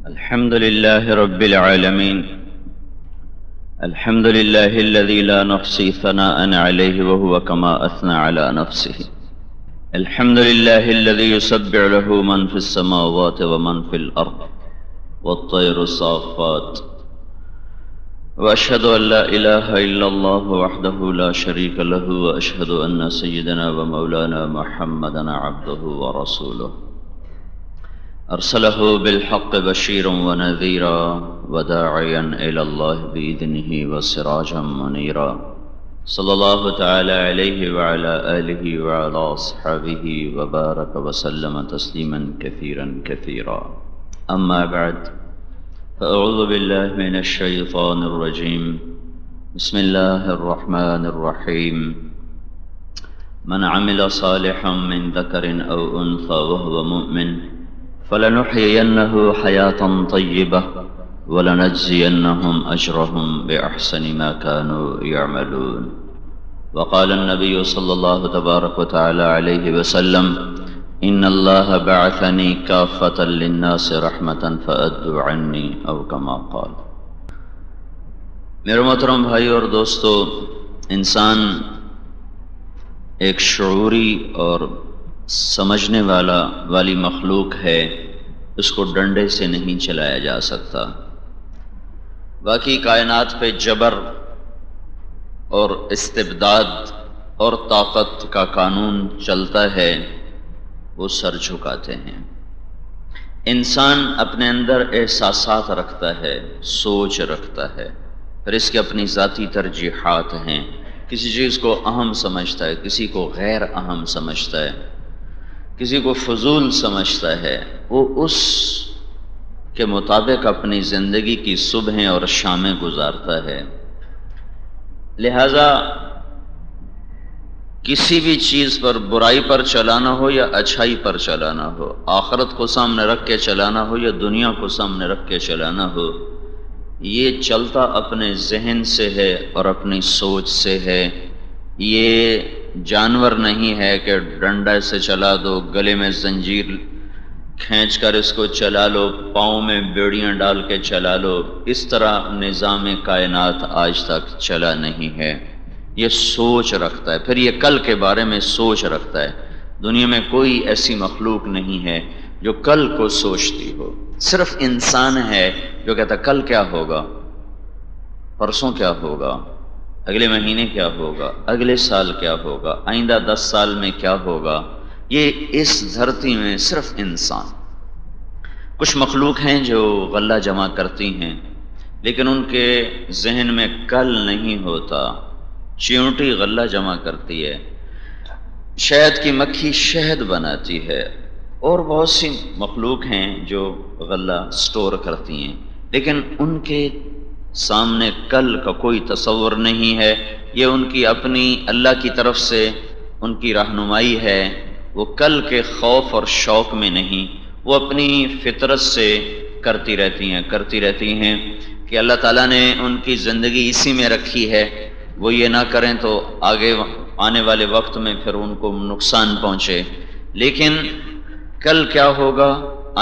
الحمد لله رب العالمين. الحمد لله الذي لا نحصي ثناء عليه وهو كما أثنى على نفسه. الحمد لله الذي يسبح له من في السماوات ومن في الأرض والطير الصافات. وأشهد أن لا إله إلا الله وحده لا شريك له، وأشهد أن سيدنا ومولانا محمدا عبده ورسوله أرسله بالحق بشيرا ونذيرا وداعيا إلى الله بإذنه وسراجا منيرا. صلى الله تعالى عليه وعلى آله وعلى أصحابه وبارك وسلم تسليما كثيرا كثيرا. أما بعد، فأعوذ بالله من الشيطان الرجيم. بسم الله الرحمن الرحيم. من عمل صالحا من ذكر أو أنثى وهو مؤمن فلنحيينه حياة طيبة ولنجزينهم أجرهم بأحسن ما كانوا يعملون. وقال النبي صلى الله تبارك وتعالى عليه وسلم: إن الله بعثني كافة للناس رحمة فأدوا عني أو كما قال. میرے محترم بھائی اور دوستو، انسان ایک شعوری اور سمجھنے والی مخلوق ہے، اس کو ڈنڈے سے نہیں چلایا جا سکتا. باقی کائنات پہ جبر اور استبداد اور طاقت کا قانون چلتا ہے، وہ سر جھکاتے ہیں. انسان اپنے اندر احساسات رکھتا ہے، سوچ رکھتا ہے، پھر اس کے اپنی ذاتی ترجیحات ہیں. کسی چیز کو اہم سمجھتا ہے، کسی کو غیر اہم سمجھتا ہے، کسی کو فضول سمجھتا ہے. وہ اس کے مطابق اپنی زندگی کی صبحیں اور شامیں گزارتا ہے. لہذا کسی بھی چیز پر برائی پر چلانا ہو یا اچھائی پر چلانا ہو، آخرت کو سامنے رکھ کے چلانا ہو یا دنیا کو سامنے رکھ کے چلانا ہو، یہ چلتا اپنے ذہن سے ہے اور اپنی سوچ سے ہے. یہ جانور نہیں ہے کہ ڈنڈے سے چلا دو، گلے میں زنجیر کھینچ کر اس کو چلا لو، پاؤں میں بیڑیاں ڈال کے چلا لو. اس طرح نظام کائنات آج تک چلا نہیں ہے. یہ سوچ رکھتا ہے، پھر یہ کل کے بارے میں سوچ رکھتا ہے. دنیا میں کوئی ایسی مخلوق نہیں ہے جو کل کو سوچتی ہو. صرف انسان ہے جو کہتا کل کیا ہوگا، پرسوں کیا ہوگا، اگلے مہینے کیا ہوگا، اگلے سال کیا ہوگا، آئندہ 10 سال میں کیا ہوگا. یہ اس دھرتی میں صرف انسان. کچھ مخلوق ہیں جو غلہ جمع کرتی ہیں، لیکن ان کے ذہن میں کل نہیں ہوتا. چیونٹی غلہ جمع کرتی ہے، شہد کی مکھی شہد بناتی ہے، اور بہت سی مخلوق ہیں جو غلہ سٹور کرتی ہیں، لیکن ان کے سامنے کل کا کوئی تصور نہیں ہے. یہ ان کی اپنی اللہ کی طرف سے ان کی رہنمائی ہے. وہ کل کے خوف اور شوق میں نہیں، وہ اپنی فطرت سے کرتی رہتی ہیں کہ اللہ تعالیٰ نے ان کی زندگی اسی میں رکھی ہے. وہ یہ نہ کریں تو آگے آنے والے وقت میں پھر ان کو نقصان پہنچے. لیکن کل کیا ہوگا،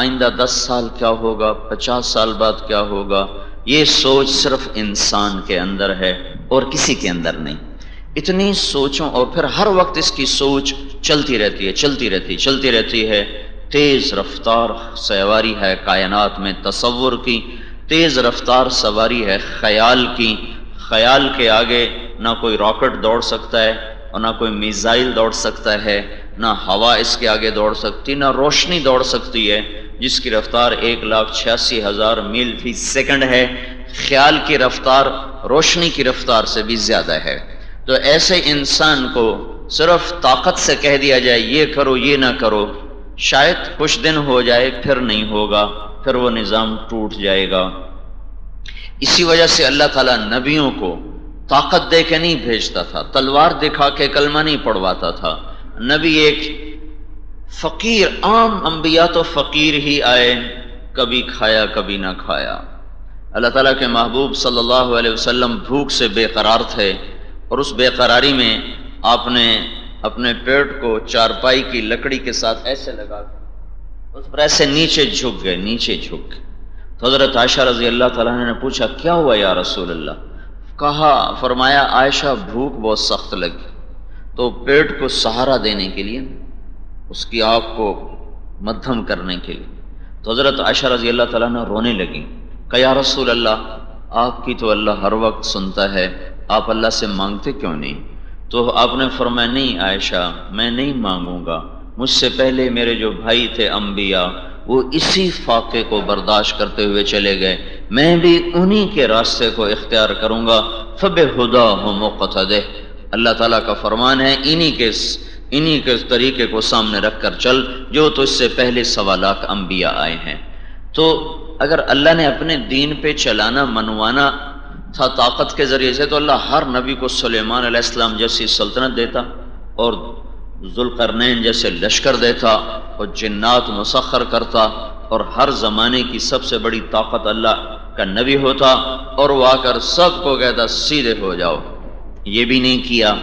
آئندہ 10 سال کیا ہوگا، 50 سال بعد کیا ہوگا، یہ سوچ صرف انسان کے اندر ہے اور کسی کے اندر نہیں. اتنی سوچوں، اور پھر ہر وقت اس کی سوچ چلتی رہتی ہے. تیز رفتار سواری ہے کائنات میں تصور کی، تیز رفتار سواری ہے خیال کی. خیال کے آگے نہ کوئی راکٹ دوڑ سکتا ہے اور نہ کوئی میزائل دوڑ سکتا ہے، نہ ہوا اس کے آگے دوڑ سکتی، نہ روشنی دوڑ سکتی ہے جس کی رفتار 1,86,000 میل فی سیکنڈ ہے. خیال کی رفتار روشنی کی رفتار سے بھی زیادہ ہے. تو ایسے انسان کو صرف طاقت سے کہہ دیا جائے یہ کرو یہ نہ کرو، شاید کچھ دن ہو جائے، پھر نہیں ہوگا، پھر وہ نظام ٹوٹ جائے گا. اسی وجہ سے اللہ تعالیٰ نبیوں کو طاقت دے کے نہیں بھیجتا تھا، تلوار دکھا کے کلمہ نہیں پڑھواتا تھا. نبی ایک فقیر، عام انبیاء تو فقیر ہی آئے، کبھی کھایا کبھی نہ کھایا. اللہ تعالیٰ کے محبوب صلی اللہ علیہ وسلم بھوک سے بے قرار تھے، اور اس بے قراری میں آپ نے اپنے پیٹ کو چارپائی کی لکڑی کے ساتھ ایسے لگا، اس پر ایسے نیچے جھک گئے. تو حضرت عائشہ رضی اللہ تعالیٰ عنہ نے پوچھا کیا ہوا یا رسول اللہ؟ کہا فرمایا عائشہ بھوک بہت سخت لگی تو پیٹ کو سہارا دینے کے لیے، اس کی آگ کو مدھم کرنے کے لیے، تو حضرت عائشہ رضی اللہ تعالیٰ عنہ رونے لگی کہ یا رسول اللہ آپ کی تو اللہ ہر وقت سنتا ہے، آپ اللہ سے مانگتے کیوں نہیں؟ تو آپ نے فرمایا نہیں عائشہ میں نہیں مانگوں گا، مجھ سے پہلے میرے جو بھائی تھے انبیاء وہ اسی فاقے کو برداشت کرتے ہوئے چلے گئے، میں بھی انہی کے راستے کو اختیار کروں گا، فَبِهُدَاهُمْ مُقْتَدِهْ۔ اللہ تعالیٰ کا فرمان ہے انہی کے طریقے کو سامنے رکھ کر چل جو تو اس سے پہلے 1.25 لاکھ انبیاء آئے ہیں۔ تو اگر اللہ نے اپنے دین پہ چلانا منوانا تھا طاقت کے ذریعے سے تو اللہ ہر نبی کو سلیمان علیہ السلام جیسی سلطنت دیتا اور ذوالقرنین جیسے لشکر دیتا اور جنات مسخر کرتا اور ہر زمانے کی سب سے بڑی طاقت اللہ کا نبی ہوتا اور وہ آ کر سب کو کہتا سیدھے ہو جاؤ۔ یہ بھی نہیں کیا،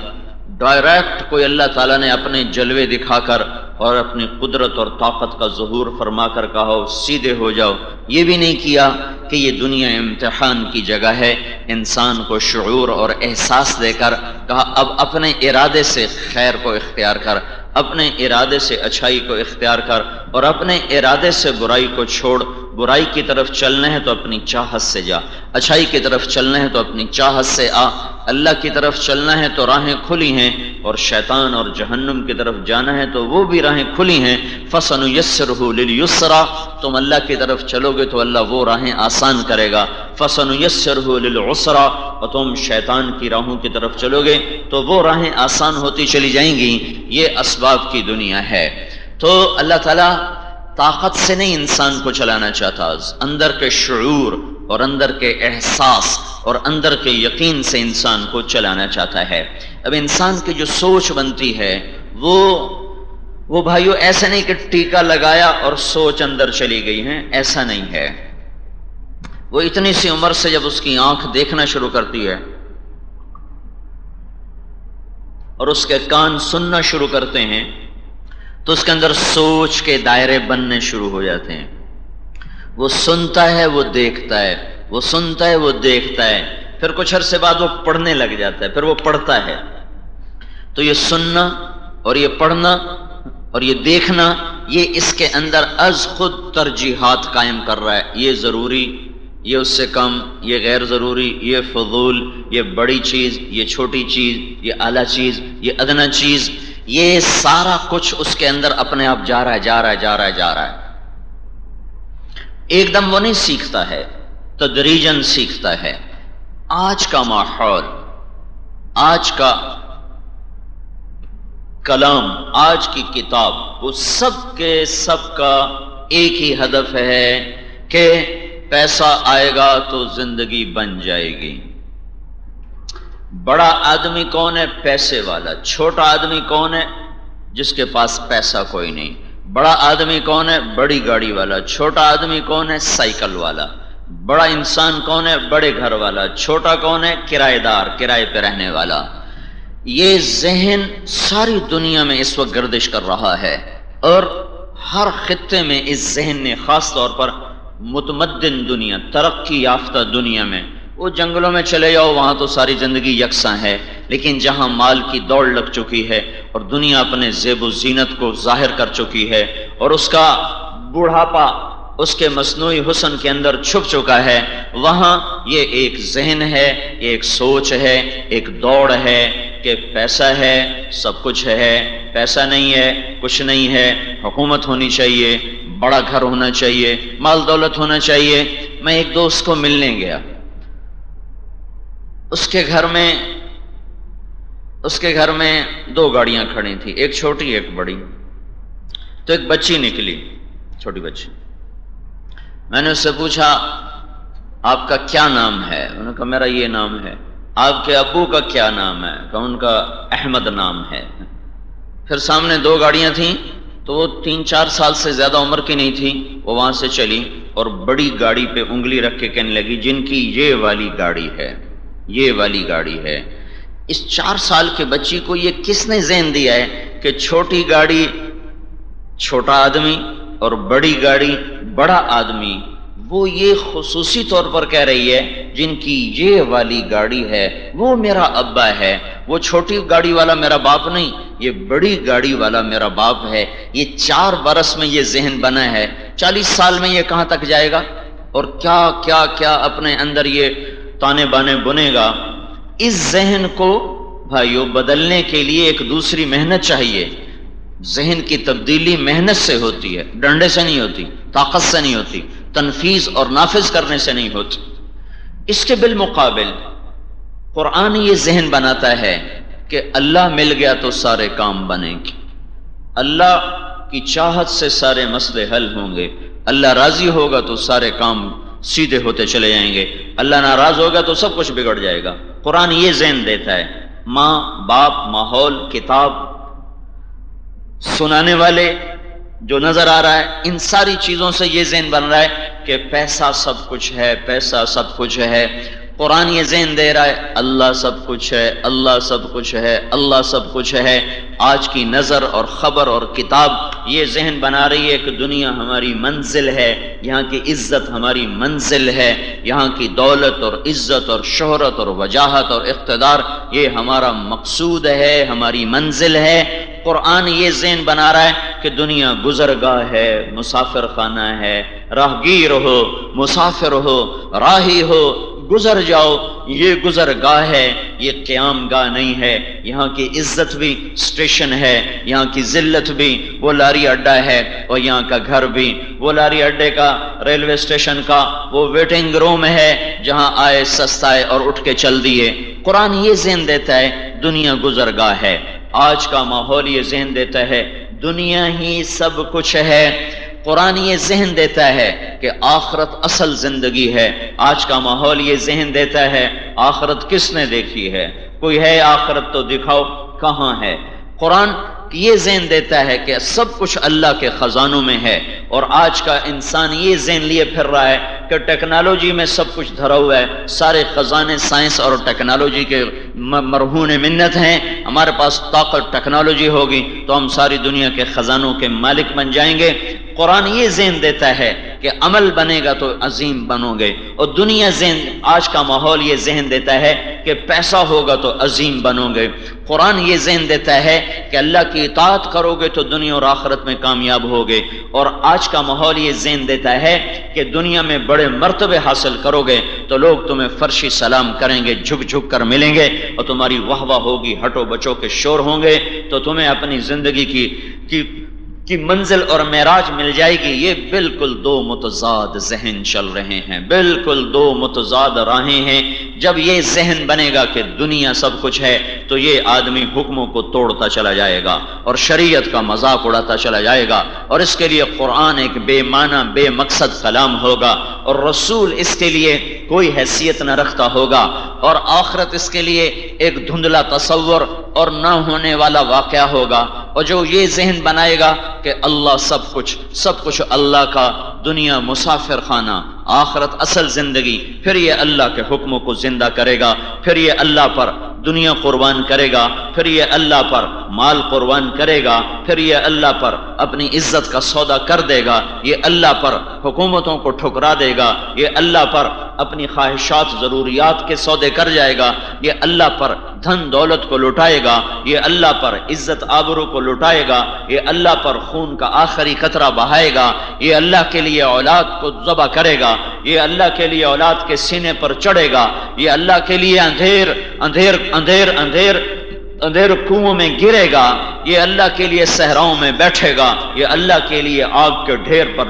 ڈائریکٹ کوئی اللہ تعالیٰ نے اپنے جلوے دکھا کر اور اپنی قدرت اور طاقت کا ظہور فرما کر کہا سیدھے ہو جاؤ، یہ بھی نہیں کیا کہ یہ دنیا امتحان کی جگہ ہے، انسان کو شعور اور احساس دے کر کہا اب اپنے ارادے سے خیر کو اختیار کر، اپنے ارادے سے اچھائی کو اختیار کر اور اپنے ارادے سے برائی کو چھوڑ، برائی کی طرف چلنا ہے تو اپنی چاہت سے جا، اچھائی کی طرف چلنا ہے تو اپنی چاہت سے آ، اللہ کی طرف چلنا ہے تو راہیں کھلی ہیں اور شیطان اور جہنم کی طرف جانا ہے تو وہ بھی راہیں کھلی ہیں، فَسَنُيَسِّرُهُ لِلْيُسْرَى، تم اللہ کی طرف چلو گے تو اللہ وہ راہیں آسان کرے گا، فَسَنُيَسِّرُهُ لِلْعُسْرَى، اور تم شیطان کی راہوں کی طرف چلو گے تو وہ راہیں آسان ہوتی چلی جائیں گی، یہ اسباب کی دنیا ہے۔ تو اللہ تعالیٰ طاقت سے نہیں انسان کو چلانا چاہتا، اندر کے شعور اور اندر کے احساس اور اندر کے یقین سے انسان کو چلانا چاہتا ہے۔ اب انسان کی جو سوچ بنتی ہے وہ بھائیو ایسا نہیں کہ ٹیکا لگایا اور سوچ اندر چلی گئی ہے، ایسا نہیں ہے۔ وہ اتنی سی عمر سے جب اس کی آنکھ دیکھنا شروع کرتی ہے اور اس کے کان سننا شروع کرتے ہیں تو اس کے اندر سوچ کے دائرے بننے شروع ہو جاتے ہیں۔ وہ سنتا ہے، وہ دیکھتا ہے، وہ سنتا ہے، وہ دیکھتا ہے، پھر کچھ عرصے بعد وہ پڑھنے لگ جاتا ہے، پھر وہ پڑھتا ہے۔ تو یہ سننا اور یہ پڑھنا اور یہ دیکھنا، یہ اس کے اندر از خود ترجیحات قائم کر رہا ہے، یہ ضروری، یہ اس سے کم، یہ غیر ضروری، یہ فضول، یہ بڑی چیز، یہ چھوٹی چیز، یہ اعلیٰ چیز، یہ ادنیٰ چیز، یہ سارا کچھ اس کے اندر اپنے آپ جا رہا ہے۔ ایک دم وہ نہیں سیکھتا ہے، تدریجاً سیکھتا ہے۔ آج کا ماحول، آج کا کلام، آج کی کتاب، وہ سب کے سب کا ایک ہی ہدف ہے کہ پیسہ آئے گا تو زندگی بن جائے گی۔ بڑا آدمی کون ہے؟ پیسے والا۔ چھوٹا آدمی کون ہے؟ جس کے پاس پیسہ کوئی نہیں۔ بڑا آدمی کون ہے؟ بڑی گاڑی والا۔ چھوٹا آدمی کون ہے؟ سائیکل والا۔ بڑا انسان کون ہے؟ بڑے گھر والا۔ چھوٹا کون ہے؟ کرایہ دار، کرائے پہ رہنے والا۔ یہ ذہن ساری دنیا میں اس وقت گردش کر رہا ہے اور ہر خطے میں اس ذہن نے، خاص طور پر متمدن دنیا، ترقی یافتہ دنیا میں، وہ جنگلوں میں چلے جاؤ وہاں تو ساری زندگی یکساں ہے، لیکن جہاں مال کی دوڑ لگ چکی ہے اور دنیا اپنے زیب و زینت کو ظاہر کر چکی ہے اور اس کا بوڑھاپا اس کے مصنوعی حسن کے اندر چھپ چکا ہے، وہاں یہ ایک ذہن ہے، یہ ایک سوچ ہے، ایک دوڑ ہے کہ پیسہ ہے سب کچھ ہے، پیسہ نہیں ہے کچھ نہیں ہے، حکومت ہونی چاہیے، بڑا گھر ہونا چاہیے، مال دولت ہونا چاہیے۔ میں ایک دوست کو ملنے گیا، اس کے گھر میں 2 گاڑیاں کھڑی تھیں، ایک چھوٹی ایک بڑی۔ تو ایک بچی نکلی، چھوٹی بچی۔ میں نے اس سے پوچھا آپ کا کیا نام ہے؟ انہوں نے کہا میرا یہ نام ہے۔ آپ کے ابو کا کیا نام ہے؟ کہا ان کا احمد نام ہے۔ پھر سامنے 2 گاڑیاں تھیں تو وہ 3-4 سال سے زیادہ عمر کی نہیں تھی، وہ وہاں سے چلی اور بڑی گاڑی پہ انگلی رکھ کے کہنے لگی جن کی یہ والی گاڑی ہے، یہ والی گاڑی ہے۔ اس 4 سال کے بچی کو یہ کس نے ذہن دیا ہے کہ چھوٹی گاڑی چھوٹا آدمی اور بڑی گاڑی بڑا آدمی، وہ یہ خصوصی طور پر کہہ رہی ہے جن کی یہ والی گاڑی ہے وہ میرا ابا ہے، وہ چھوٹی گاڑی والا میرا باپ نہیں، یہ بڑی گاڑی والا میرا باپ ہے۔ یہ 4 برس میں یہ ذہن بنا ہے، 40 سال میں یہ کہاں تک جائے گا اور کیا کیا کیا اپنے اندر یہ تانے بانے بنے گا۔ اس ذہن کو بھائیو بدلنے کے لیے ایک دوسری محنت چاہیے۔ ذہن کی تبدیلی محنت سے ہوتی ہے، ڈنڈے سے نہیں ہوتی، طاقت سے نہیں ہوتی، تنفیذ اور نافذ کرنے سے نہیں ہوتی۔ اس کے بالمقابل قرآن یہ ذہن بناتا ہے کہ اللہ مل گیا تو سارے کام بنیں گے، اللہ کی چاہت سے سارے مسئلے حل ہوں گے، اللہ راضی ہوگا تو سارے کام سیدھے ہوتے چلے جائیں گے، اللہ ناراض ہوگا تو سب کچھ بگڑ جائے گا۔ قرآن یہ ذہن دیتا ہے۔ ماں باپ، ماحول، کتاب، سنانے والے، جو نظر آ رہا ہے، ان ساری چیزوں سے یہ ذہن بن رہا ہے کہ پیسہ سب کچھ ہے، پیسہ سب کچھ ہے۔ قرآن یہ ذہن دے رہا ہے اللہ سب کچھ ہے، اللہ سب کچھ ہے، اللہ سب کچھ ہے۔ آج کی نظر اور خبر اور کتاب یہ ذہن بنا رہی ہے کہ دنیا ہماری منزل ہے، یہاں کی عزت ہماری منزل ہے، یہاں کی دولت اور عزت اور شہرت اور وجاہت اور اقتدار یہ ہمارا مقصود ہے، ہماری منزل ہے۔ قرآن یہ ذہن بنا رہا ہے کہ دنیا گزرگاہ ہے، مسافر خانہ ہے، راہگیر ہو، مسافر ہو، راہی ہو، گزر جاؤ، یہ گزرگاہ ہے، یہ قیام گاہ نہیں ہے۔ یہاں کی عزت بھی اسٹیشن ہے، یہاں کی ذلت بھی وہ لاری اڈا ہے، اور یہاں کا گھر بھی وہ لاری اڈے کا، ریلوے اسٹیشن کا وہ ویٹنگ روم ہے جہاں آئے سستائے اور اٹھ کے چل دیے۔ قرآن یہ ذہن دیتا ہے دنیا گزرگاہ ہے۔ آج کا ماحول یہ ذہن دیتا ہے دنیا ہی سب کچھ ہے۔ قرآن یہ ذہن دیتا ہے کہ آخرت اصل زندگی ہے۔ آج کا ماحول یہ ذہن دیتا ہے آخرت کس نے دیکھی ہے، کوئی ہے آخرت تو دکھاؤ، کہاں ہے۔ قرآن یہ ذہن دیتا ہے کہ سب کچھ اللہ کے خزانوں میں ہے، اور آج کا انسان یہ ذہن لیے پھر رہا ہے کہ ٹیکنالوجی میں سب کچھ دھرا ہوا ہے، سارے خزانے سائنس اور ٹیکنالوجی کے مرہون منت ہیں۔ ہمارے پاس طاقت ٹیکنالوجی ہوگی تو ہم ساری دنیا کے خزانوں کے مالک بن جائیں گے۔ قرآن یہ ذہن دیتا ہے کہ عمل بنے گا تو عظیم بنو گے، اور دنیا ذہن آج کا ماحول یہ ذہن دیتا ہے کہ پیسہ ہوگا تو عظیم بنو گے۔ قرآن یہ ذہن دیتا ہے کہ اللہ کی اطاعت کرو گے تو دنیا اور آخرت میں کامیاب ہوگے، اور آج کا ماحول یہ ذہن دیتا ہے کہ دنیا میں بڑے مرتبے حاصل کرو گے تو لوگ تمہیں فرشی سلام کریں گے، جھک جھک کر ملیں گے، اور تمہاری واہ واہ ہوگی، ہٹو بچوں کے شور ہوں گے، تو تمہیں اپنی زندگی کی منزل اور معراج مل جائے گی۔ یہ بالکل دو متضاد ذہن چل رہے ہیں، بالکل دو متضاد راہیں ہیں۔ جب یہ ذہن بنے گا کہ دنیا سب کچھ ہے تو یہ آدمی حکموں کو توڑتا چلا جائے گا اور شریعت کا مذاق اڑاتا چلا جائے گا، اور اس کے لیے قرآن ایک بے معنی بے مقصد کلام ہوگا، اور رسول اس کے لیے کوئی حیثیت نہ رکھتا ہوگا، اور آخرت اس کے لیے ایک دھندلا تصور اور نہ ہونے والا واقعہ ہوگا۔ اور جو یہ ذہن بنائے گا کہ اللہ سب کچھ اللہ کا، دنیا مسافر خانہ، آخرت اصل زندگی، پھر یہ اللہ کے حکموں کو زندہ کرے گا، پھر یہ اللہ پر دنیا قربان کرے گا، پھر یہ اللہ پر مال قربان کرے گا، پھر یہ اللہ پر اپنی عزت کا سودا کر دے گا، یہ اللہ پر حکومتوں کو ٹھکرا دے گا، یہ اللہ پر اپنی خواہشات ضروریات کے سودے کر جائے گا، یہ اللہ پر دھن دولت کو لٹائے گا، یہ اللہ پر عزت آبرو کو لٹائے گا، یہ اللہ پر خون کا آخری قطرہ بہائے گا، یہ اللہ کے لیے اولاد کو ذبح کرے گا، یہ اللہ کے لیے اولاد کے سینے پر چڑھے گا، یہ اللہ کے لیے اندھیر کنووں میں گرے گا، یہ اللہ کے لیے صحراؤں میں بیٹھے گا، یہ اللہ کے لیے آگ کے ڈھیر پر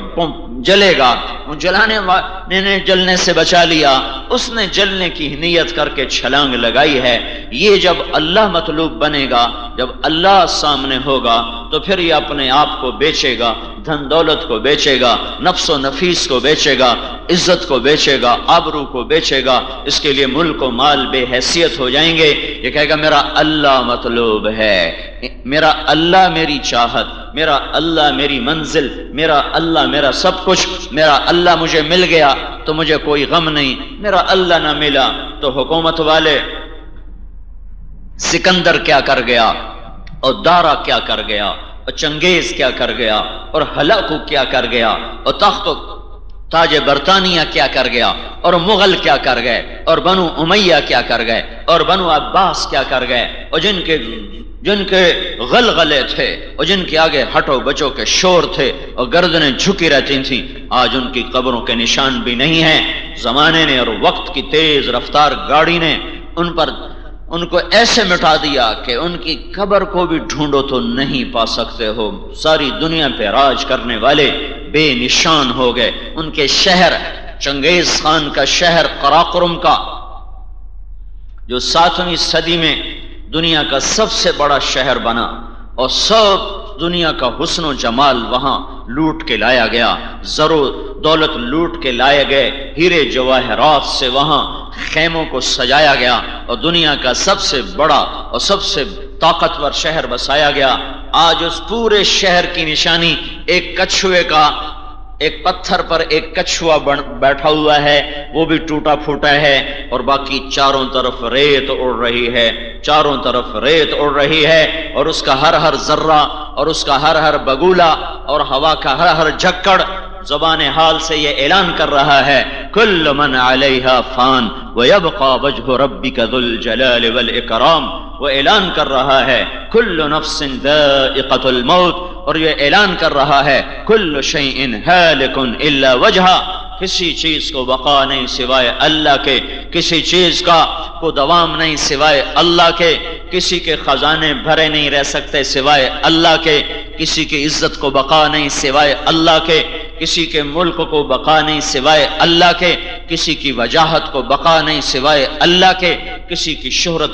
جلے گا۔ جلانے والے نے جلنے سے بچا لیا، اس نے جلنے کی نیت کر کے چھلانگ لگائی ہے۔ یہ جب اللہ مطلوب بنے گا، جب اللہ سامنے ہوگا تو پھر یہ اپنے آپ کو بیچے گا، دھن دولت کو بیچے گا، نفس و نفیس کو بیچے گا، عزت کو بیچے گا، آبرو کو بیچے گا، اس کے لیے ملک و مال بے حیثیت ہو جائیں گے۔ یہ کہے گا میرا اللہ مطلوب ہے، میرا اللہ میری چاہت، میرا اللہ میری منزل، میرا اللہ میرا سب کچھ، میرا اللہ مجھے مل گیا تو مجھے کوئی غم نہیں، میرا اللہ نہ ملا تو حکومت والے سکندر کیا کر گیا، اور دارا کیا کر گیا، اور چنگیز کیا کر گیا، اور ہلاکو کیا کر گیا، اور تخت تاج برطانیہ کیا کر گیا، اور مغل کیا کر گئے، اور بنو امیہ کیا کر گئے، اور بنو عباس کیا کر گئے، اور جن کے غلغلے تھے اور جن کے آگے ہٹو بچوں کے شور تھے اور گردنیں جھکی رہتی تھیں، آج ان کی قبروں کے نشان بھی نہیں ہیں۔ زمانے نے اور وقت کی تیز رفتار گاڑی نے ان کو ایسے مٹا دیا کہ ان کی قبر کو بھی ڈھونڈو تو نہیں پا سکتے ہو۔ ساری دنیا پہ راج کرنے والے بے نشان ہو گئے۔ ان کے شہر، چنگیز خان کا شہر قراقرم کا، جو 7ویں صدی میں دنیا کا سب سے بڑا شہر بنا اور سب دنیا کا حسن و جمال وہاں لوٹ کے لایا گیا، زر و دولت لوٹ کے لائے گئے، ہیرے جواہرات سے وہاں خیموں کو سجایا گیا اور دنیا کا سب سے بڑا اور سب سے طاقتور شہر بسایا گیا۔ آج اس پورے شہر کی نشانی ایک کچھوے کا، ایک پتھر پر ایک کچھوا بیٹھا ہوا ہے، وہ بھی ٹوٹا پھوٹا ہے، اور باقی چاروں طرف ریت اڑ رہی ہے، چاروں طرف ریت اڑ رہی ہے، اور اس کا ہر ذرہ اور اس کا ہر بگولا اور ہوا کا ہر جھکڑ زبان حال سے یہ اعلان کر رہا ہے، کل من علیہا فان ویبقى وجہ ربک ذو الجلال والاکرام۔ وہ اعلان کر رہا ہے کل نفس ذائقۃ الموت، اور یہ اعلان کر رہا ہے کل شیء ہالک الا وجہہ، کسی چیز کو بقا نہیں سوائے اللہ کے، کسی چیز کا کو دوام نہیں سوائے اللہ کے، کسی کے خزانے بھرے نہیں رہ سکتے سوائے اللہ کے، کسی کی عزت کو بقا نہیں سوائے اللہ کے، کسی کے ملک کو بقا نہیں سوائے اللہ کے، کسی کی وجاہت کو بقا نہیں سوائے اللہ کے، کسی کی شہرت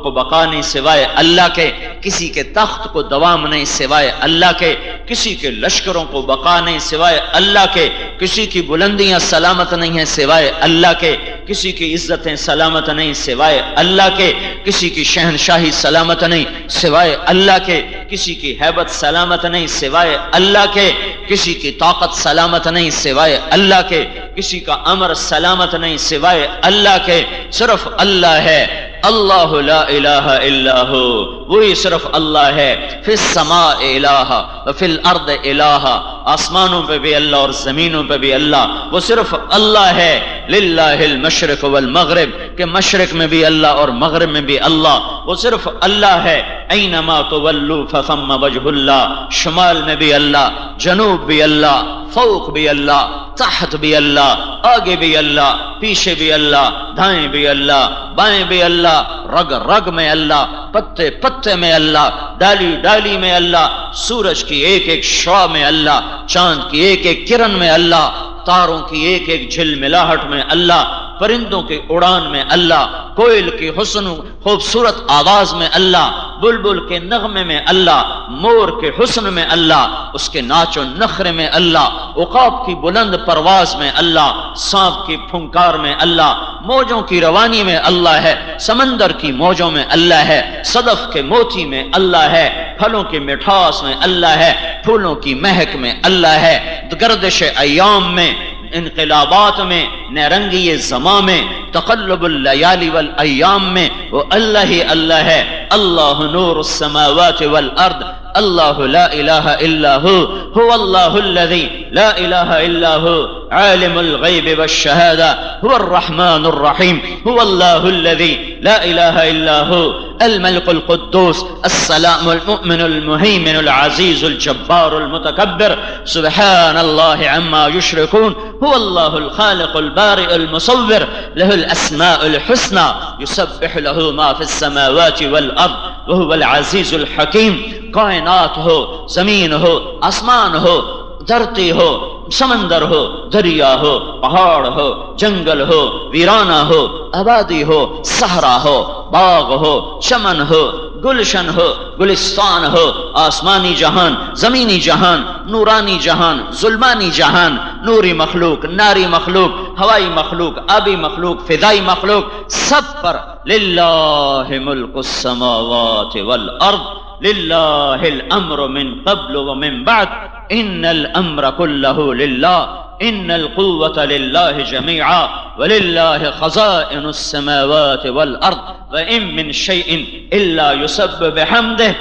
کو بقا نہیں سوائے اللہ کے، کسی کے تخت کو دوام نہیں سوائے اللہ کے، کسی کے لشکروں کو بقا نہیں سوائے اللہ کے، کسی کی بلندیاں سلامت نہیں ہیں سوائے اللہ کے، کسی کی عزتیں سلامت نہیں سوائے اللہ کے، کسی کی شہنشاہی سلامت نہیں سوائے اللہ کے، کسی کی ہیبت سلامت نہیں سوائے اللہ کے، کسی کی طاقت سلامت نہیں سوائے اللہ کے، کسی کا امر سلامت نہیں سوائے اللہ کے، صرف اللہ ہے۔ اللہ لا الہ الا ہو، وہی صرف اللہ ہے۔ فی السماء الہ وفی الارض الہ، آسمانوں پہ بھی اللہ اور زمینوں پہ بھی اللہ، وہ صرف اللہ ہے۔ للہ المشرق والمغرب، کہ مشرق میں بھی اللہ اور مغرب میں بھی اللہ، وہ صرف اللہ ہے۔ اینما تولوا فثم وجہ اللہ، شمال میں بھی اللہ، جنوب بھی اللہ، فوق بھی اللہ، تحت بھی اللہ، آگے بھی اللہ، پیچھے بھی اللہ، دائیں بھی اللہ، بائیں بھی اللہ، رگ رگ میں اللہ، پتے پتے میں اللہ، ڈالی ڈالی میں اللہ، سورج کی ایک ایک شعاع میں اللہ، چاند کی ایک ایک کرن میں اللہ، تاروں کی ایک ایک جھلملاہٹ میں اللہ، پرندوں کی اڑان میں اللہ، کوئل کی حسن خوبصورت آواز میں اللہ، بلبل کے نغمے میں اللہ، مور کے حسن میں اللہ، اس کے ناچ و نخرے میں اللہ، عقاب کی بلند پرواز میں اللہ، سانپ کی پھنکار میں اللہ، موجوں کی روانی میں اللہ ہے، سمندر کی موجوں میں اللہ ہے، صدف کے موتی میں اللہ ہے، پھلوں کی مٹھاس میں اللہ ہے، پھولوں کی مہک میں اللہ ہے، گردش ایام میں، انقلابات میں، نیرنگی زمان میں، تقلب اللیالی والایام میں، وہ اللہ ہی اللہ ہے۔ اللہ نور السماوات والارض، اللہ لا الہ الا هو اللہ الذی لا الہ الا هو عالم الغیب والشہادہ هو الرحمن الرحیم هو اللہ الذی لا الہ الا هو الملك القدوس السلام المؤمن المهيمن العزيز الجبار المتكبر سبحان الله عما يشركون هو الله الخالق البارئ المصور له الأسماء الحسنى يسبح له ما في السماوات والأرض وهو العزيز الحكيم۔ کائنات ہو، زمین ہو، آسمان ہو، دھرتی ہو، سمندر ہو، دریا ہو، پہاڑ ہو، جنگل ہو، ویرانہ ہو، آبادی ہو، صحرا ہو، باغ ہو، چمن ہو، گلشن ہو، گلستان ہو، آسمانی جہان، زمینی جہان، نورانی جہان، ظلمانی جہان، نوری مخلوق، ناری مخلوق، ہوائی مخلوق، آبی مخلوق، فضائی مخلوق، سب پر للہ ملک السماوات والارض للہ الامر من قبل ومن بعد ان الامر كله لله ان القوة لله جميعا ولله خزائن السماوات والارض وان من شيء الا يسبح بحمده۔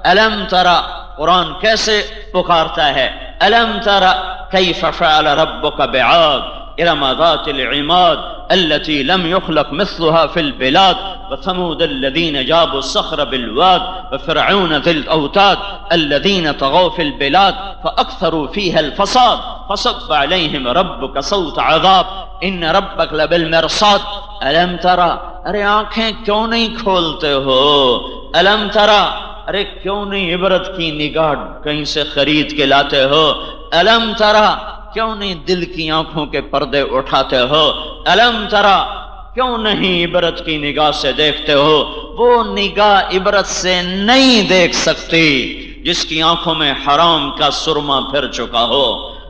الم ترى قرآن کیسے پکارتا ہے، الم تر کیف فعل ربک بعاد ارم ذات العماد التي لم يخلق مثلها في البلاد وثمود الذين جابوا الصخر بالواد وفرعون ذي الأوتاد الذين طغوا في البلاد فأكثروا فيها الفساد فصب عليهم ربك صوت عذاب إن ربك لبالمرصاد ألم ترى ارے آنکھیں کیوں نہیں کھولتے ہو؟ ألم ترى ارے کیوں نہیں عبرت کی نگاہ کہیں سے خرید کے لاتے ہو؟ ألم ترى کیوں نہیں دل کی آنکھوں کے پردے اٹھاتے ہو؟ ألم ترى کیوں نہیں عبرت کی نگاہ سے دیکھتے ہو؟ وہ نگاہ عبرت سے نہیں دیکھ سکتی جس کی آنکھوں میں حرام کا سرما پھر چکا ہو،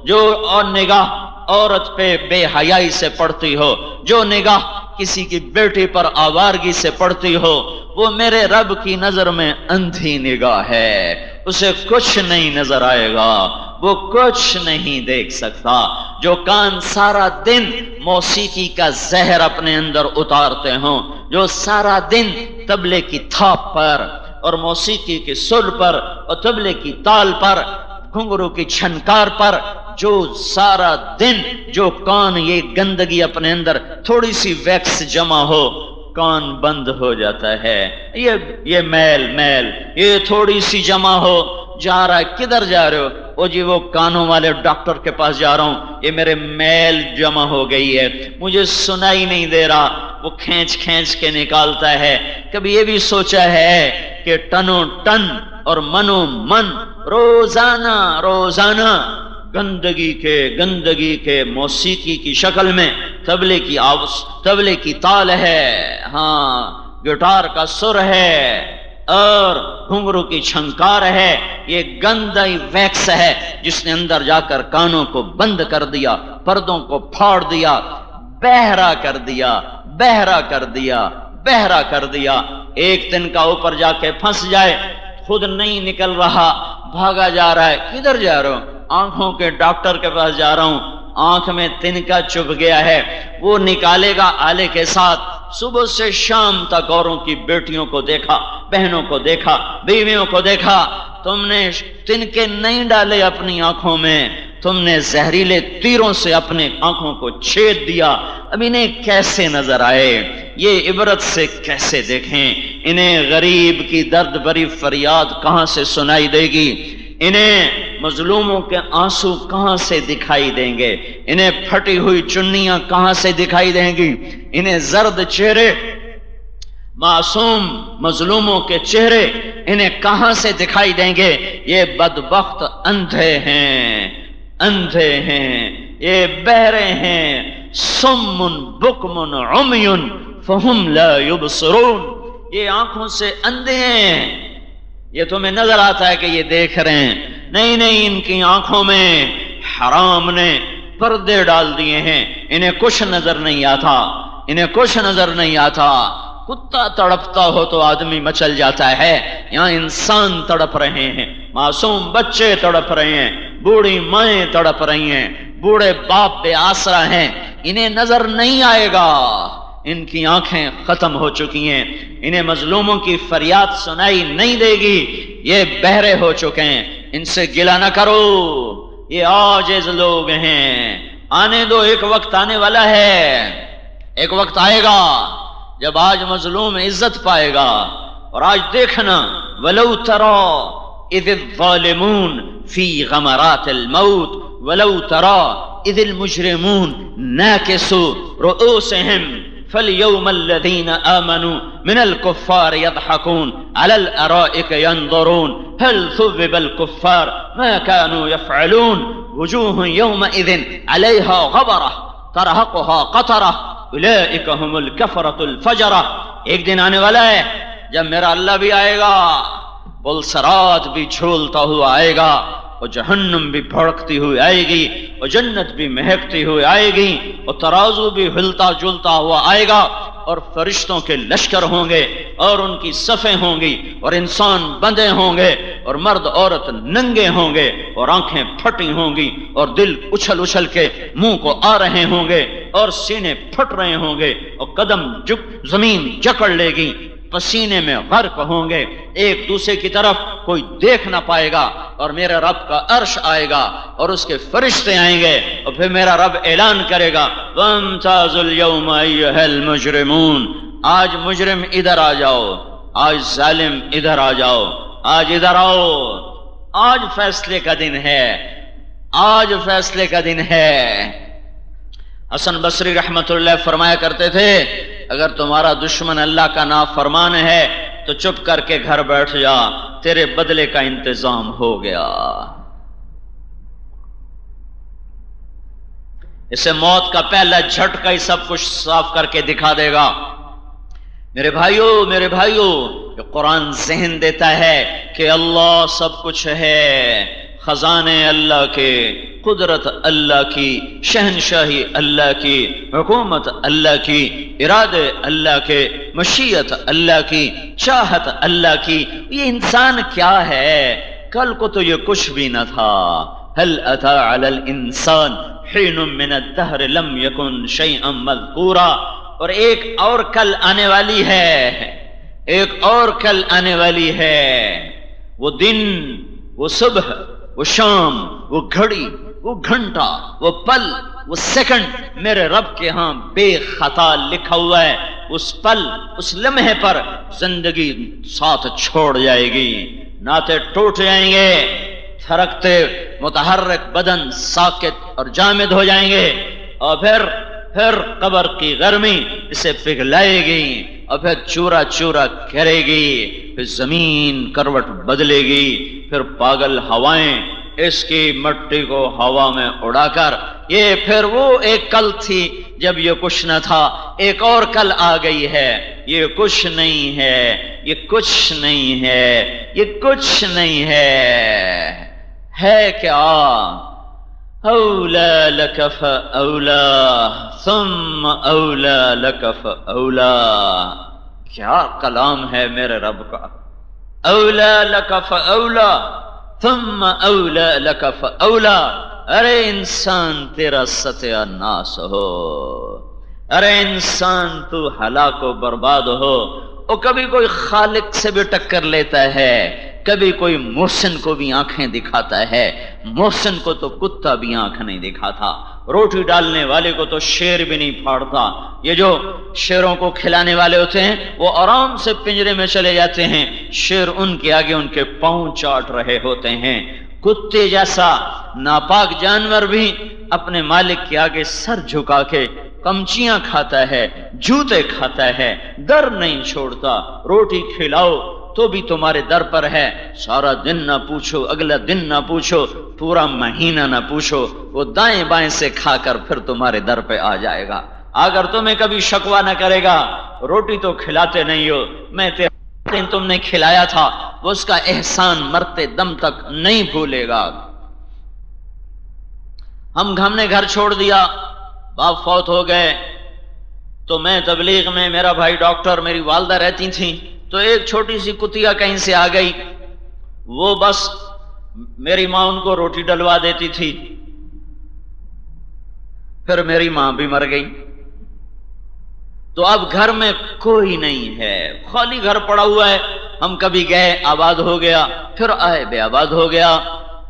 جو اور نگاہ عورت پہ بے حیائی سے پڑتی ہو، جو نگاہ کسی کی بیٹی پر آوارگی سے پڑتی ہو، وہ میرے رب کی نظر میں اندھی نگاہ ہے، اسے کچھ نہیں نظر آئے گا، وہ کچھ نہیں دیکھ سکتا۔ جو کان سارا دن موسیقی کا زہر اپنے اندر اتارتے ہوں، جو سارا دن طبلے کی تھاپ پر اور موسیقی کی سر پر اور طبلے کی تال پر، گھنگرو کی چھنکار پر، جو سارا دن جو کان یہ گندگی اپنے اندر تھوڑی سی ویکس جمع ہو کان بند ہو جاتا ہے، یہ میل یہ تھوڑی سی جمع ہو، جا رہا ہے کدھر جا رہے ہو؟ او جی وہ کانوں والے ڈاکٹر کے پاس جا رہا ہوں، یہ میرے میل جمع ہو گئی ہے، مجھے سنائی نہیں دے رہا، وہ کھینچ کے نکالتا ہے۔ کبھی یہ بھی سوچا ہے کہ ٹنوں ٹن اور منوں من روزانہ گندگی کے موسیقی کی شکل میں طبلے کی تال ہے، ہاں گٹار کا سر ہے اور گھنگرو کی چھنکار ہے، یہ گندی ویکس ہے جس نے اندر جا کر کانوں کو بند کر دیا، پردوں کو پھاڑ دیا، بہرا کر دیا۔ ایک دن کا اوپر جا کے پھنس جائے، خود نہیں نکل رہا، بھاگا جا رہا ہے، کدھر جا رہا ہوں؟ آنکھوں کے ڈاکٹر کے پاس جا رہا ہوں، آنکھ میں تنکا چبھ گیا ہے، وہ نکالے گا آلے کے ساتھ۔ صبح سے شام تک اوروں کی بیٹیوں کو دیکھا، بہنوں کو دیکھا، بیویوں کو دیکھا، تم نے تنکے نہیں ڈالے اپنی آنکھوں میں، تم نے زہریلے تیروں سے اپنے آنکھوں کو چھید دیا، اب انہیں کیسے نظر آئے، یہ عبرت سے کیسے دیکھیں؟ انہیں غریب کی درد بری فریاد کہاں سے سنائی دے گی؟ انہیں مظلوموں کے آنسو کہاں سے دکھائی دیں گے؟ انہیں پھٹی ہوئی چنیاں کہاں سے دکھائی دیں گی؟ انہیں زرد چہرے معصوم مظلوموں کے چہرے انہیں کہاں سے دکھائی دیں گے؟ یہ بدبخت اندھے ہیں، یہ بہرے ہیں، صم بکم عمی فہم لا یبصرون، یہ آنکھوں سے اندھے ہیں، یہ تمہیں نظر آتا ہے کہ یہ دیکھ رہے ہیں، نہیں، ان کی آنکھوں میں حرام نے پردے ڈال دیے ہیں، انہیں کچھ نظر نہیں آتا، کتا تڑپتا ہو تو آدمی مچل جاتا ہے، یہاں انسان تڑپ رہے ہیں، معصوم بچے تڑپ رہے ہیں، بوڑھی مائیں تڑپ رہی ہیں، بوڑھے باپ بے آسرا ہیں، انہیں نظر نہیں آئے گا، ان کی آنکھیں ختم ہو چکی ہیں، انہیں مظلوموں کی فریاد سنائی نہیں دے گی، یہ بہرے ہو چکے ہیں، ان سے گلہ نہ کرو، یہ عاجز لوگ ہیں، آنے دو، ایک وقت آنے والا ہے، ایک وقت آئے گا جب آج مظلوم عزت پائے گا۔ اور آج دیکھنا، وَلَوْ تَرَى إِذِ الظَّالِمُونَ فِي غَمَرَاتِ الْمَوْتِ وَلَوْ تَرَى إِذِ الْمُجْرِمُونَ نَاكِسُوا رُؤُوسِهِمْ فَالْيَوْمَ الَّذِينَ آمَنُوا مِنَ الْكُفَّارِ يَضْحَكُونَ عَلَى الْأَرَائِكِ يَنظُرُونَ هَلْ ثُوِّبَ الْكُفَّارُ مَا كَانُوا يَفْعَلُونَ وُجُوهٌ يَوْمَئِذٍ عَلَيْهَا غَبَرَةٌ تَرْهَقُهَا قَتَرَةٌ اولئک هم الکفرۃ الفجرہ۔ ایک دن آنے والا ہے جب میرا اللہ بھی آئے گا، پلسرات بھی جھولتا ہوا آئے گا، اور جہنم بھی بھڑکتی ہوئی آئے گی، اور جنت بھی مہکتی ہوئی آئے گی، اور ترازو بھی ہلتا جلتا ہوا آئے گا، اور فرشتوں کے لشکر ہوں گے، اور ان کی صفیں ہوں گی، اور انسان بندے ہوں گے، اور مرد عورت ننگے ہوں گے، اور آنکھیں پھٹی ہوں گی، اور دل اچھل کے منہ کو آ رہے ہوں گے، اور سینے پھٹ رہے ہوں گے، اور قدم زمین جکڑ لے گی، پسینے میں غرق ہوں گے، ایک دوسرے کی طرف کوئی دیکھ نہ پائے گا، اور میرے رب کا عرش آئے گا اور اس کے فرشتے آئیں گے اور پھر میرا رب اعلان کرے گا وَامْتَازُوا الْيَوْمَ أَيُّهَا الْمُجْرِمُونَ، آج مجرم ادھر آ جاؤ، آج ظالم ادھر آ جاؤ، آج ادھر آؤ، آج فیصلے کا دن ہے، آج فیصلے کا دن ہے۔ حسن بصری رحمت اللہ فرمایا کرتے تھے اگر تمہارا دشمن اللہ کا نافرمان ہے تو چپ کر کے گھر بیٹھ جا، تیرے بدلے کا انتظام ہو گیا۔ اسے موت کا پہلا جھٹکا ہی سب کچھ صاف کر کے دکھا دے گا۔ میرے بھائیوں یہ قرآن ذہن دیتا ہے کہ اللہ سب کچھ ہے، خزانے اللہ کے، قدرت اللہ کی، شہنشاہی اللہ کی، حکومت اللہ کی، ارادے اللہ کے، مشیت اللہ کی، چاہت اللہ کی۔ یہ انسان کیا ہے؟ کل کو تو یہ کچھ بھی نہ تھا۔ هل اتى على الانسان حين من الدهر لم يكن شيئا مذكورا، اور ایک اور کل آنے والی ہے، ایک اور کل آنے والی ہے۔ وہ دن، وہ صبح، وہ شام، وہ گھڑی، وہ گھنٹہ، وہ پل، وہ سیکنڈ میرے رب کے ہاں بے خطا لکھا ہوا ہے۔ اس پل، اس لمحے پر زندگی ساتھ چھوڑ جائے گی، ناطے ٹوٹ جائیں گے، تھرکتے متحرک بدن ساکت اور جامد ہو جائیں گے، اور پھر قبر کی گرمی اسے پگھلائے گی اور پھر چورا چورا کرے گی، پھر زمین کروٹ بدلے گی، پھر پاگل ہوائیں اس کی مٹی کو ہوا میں اڑا کر، یہ پھر وہ ایک کل تھی جب یہ کچھ نہ تھا، ایک اور کل آ گئی ہے۔ یہ کچھ نہیں ہے، یہ کچھ نہیں ہے، یہ کچھ نہیں ہے کیا؟ اولا لک فاولا ثم اولا لک فاولا، کیا کلام ہے میرے رب کا۔ اولا لک فاولا ثم اولا لک فاولا، ارے انسان تیرا ستیہ ناس ہو، ارے انسان تو ہلاک و برباد ہو۔ اور کبھی کوئی خالق سے بھی ٹکر لیتا ہے، کبھی کوئی محسن کو بھی آنکھیں دکھاتا ہے، محسن کو تو کتا بھی آنکھ نہیں دکھاتا، روٹی ڈالنے والے کو تو شیر بھی نہیں پھاڑتا۔ یہ جو شیروں کو کھلانے والے ہوتے ہیں وہ آرام سے پنجرے میں چلے جاتے ہیں، شیر ان کے آگے ان کے پاؤں چاٹ رہے ہوتے ہیں۔ کتے جیسا ناپاک جانور بھی اپنے مالک کے آگے سر جھکا کے کمچیاں کھاتا ہے، جوتے کھاتا ہے، در نہیں چھوڑتا۔ روٹی کھلاؤ تو بھی تمہارے در پر ہے، سارا دن نہ پوچھو، اگلا دن نہ پوچھو، پورا مہینہ نہ پوچھو، وہ دائیں بائیں سے کھا کر پھر تمہارے در پہ آ جائے گا۔ اگر تمہیں کبھی شکوہ نہ کرے گا روٹی تو کھلاتے نہیں ہو، میں تم نے کھلایا تھا، وہ اس کا احسان مرتے دم تک نہیں بھولے گا۔ ہم نے گھر چھوڑ دیا، باپ فوت ہو گئے، تو میں تبلیغ میں، میرا بھائی ڈاکٹر، میری والدہ رہتی تھیں، تو ایک چھوٹی سی کتیا کہیں سے آ گئی، وہ بس میری ماں ان کو روٹی ڈلوا دیتی تھی، پھر میری ماں بھی مر گئی۔ تو اب گھر میں کوئی نہیں ہے، خالی گھر پڑا ہوا ہے۔ ہم کبھی گئے، آباد ہو گیا، پھر آئے، بے آباد ہو گیا۔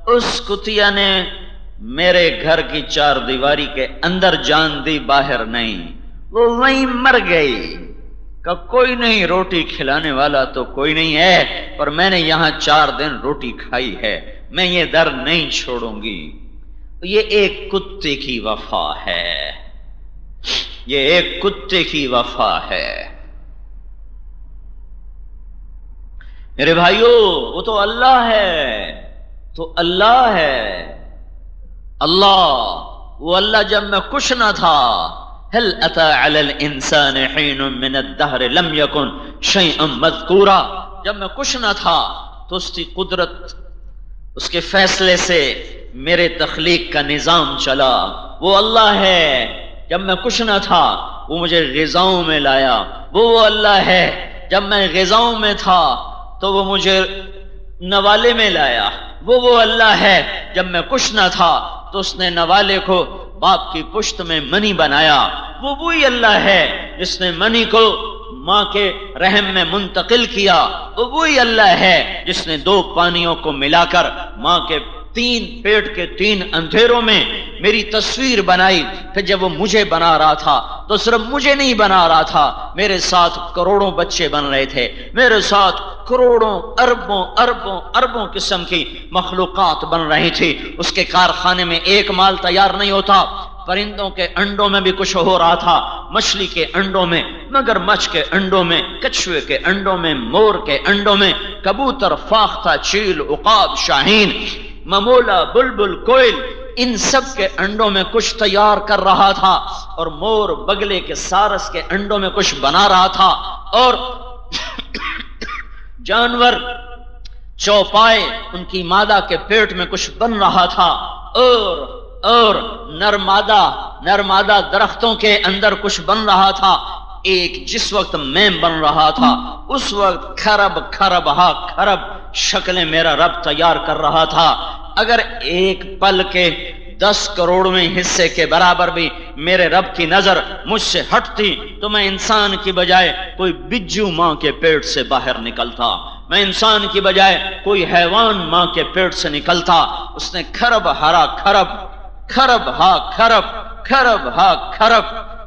اس کتیا نے میرے گھر کی چار دیواری کے اندر جان دی، باہر نہیں، وہ وہیں مر گئی۔ کہ کوئی نہیں، روٹی کھلانے والا تو کوئی نہیں ہے، پر میں نے یہاں 4 دن روٹی کھائی ہے، میں یہ در نہیں چھوڑوں گی۔ یہ ایک کتے کی وفا ہے، یہ ایک کتے کی وفا ہے۔ میرے بھائیوں، وہ تو اللہ ہے، تو اللہ ہے، اللہ، وہ اللہ جب میں کچھ نہ تھا، هل اتى على الانسان حين من الدهر لم يكن شيئا مذكورا، جب میں کچھ نہ تھا تو اس کی قدرت، اس کے فیصلے سے میرے تخلیق کا نظام چلا۔ وہ اللہ ہے، جب میں کچھ نہ تھا وہ مجھے غذاؤں میں لایا۔ وہ اللہ ہے، جب میں غذاؤں میں تھا تو وہ مجھے نوالے میں لایا۔ وہ اللہ ہے، جب میں کچھ نہ تھا تو اس نے نوالے کو باپ کی پشت میں منی بنایا۔ وہ وہی اللہ ہے جس نے منی کو ماں کے رحم میں منتقل کیا، وہی اللہ ہے جس نے دو پانیوں کو ملا کر ماں کے پیٹ کے تین اندھیروں میں میری تصویر بنائی۔ پھر جب وہ مجھے بنا رہا تھا تو صرف مجھے نہیں بنا رہا تھا، میرے ساتھ کروڑوں بچے بن رہے تھے، میرے ساتھ کروڑوں اربوں اربوں اربوں قسم کی مخلوقات بن رہی تھی۔ اس کے کارخانے میں ایک مال تیار نہیں ہوتا، پرندوں کے انڈوں میں بھی کچھ ہو رہا تھا، مچھلی کے انڈوں میں، مگر مچھ کے انڈوں میں، کچھوے کے انڈوں میں، مور کے انڈوں میں، کبوتر، فاختہ، چیل، عقاب، شاہین، ممولا، بلبل، کوئل، ان سب کے انڈوں میں کچھ تیار کر رہا تھا، اور مور بگلے کے سارس کے انڈوں میں کچھ بنا رہا تھا، اور جانور چوپائے ان کی مادہ کے پیٹ میں کچھ بن رہا تھا، اور نرمادہ درختوں کے اندر کچھ بن رہا تھا۔ ایک جس وقت میں بن رہا تھا اس وقت کھرب شکلیں میرا رب تیار کر رہا تھا۔ اگر ایک پل کے 10 کروڑویں حصے کے برابر بھی میرے رب کی نظر مجھ سے ہٹتی تو میں انسان کی بجائے کوئی بجو ماں کے پیٹ سے باہر نکلتا، میں انسان کی بجائے کوئی حیوان ماں کے پیٹ سے نکلتا۔ اس نے کھرب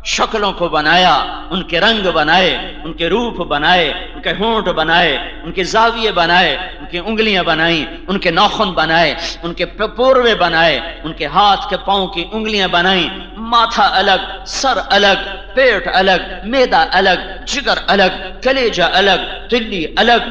شکلوں کو بنایا، ان کے رنگ بنائے، ان کے روپ بنائے، ان کے ہونٹ بنائے، ان کے زاویے بنائے، ان کی انگلیاں بنائیں، ان کے ناخن بنائے، ان کے پوروے بنائے، ان کے ہاتھ کے پاؤں کی انگلیاں بنائیں، ماتھا الگ، سر الگ، پیٹ الگ، معدہ الگ، جگر الگ، کلیجہ الگ، تلی الگ،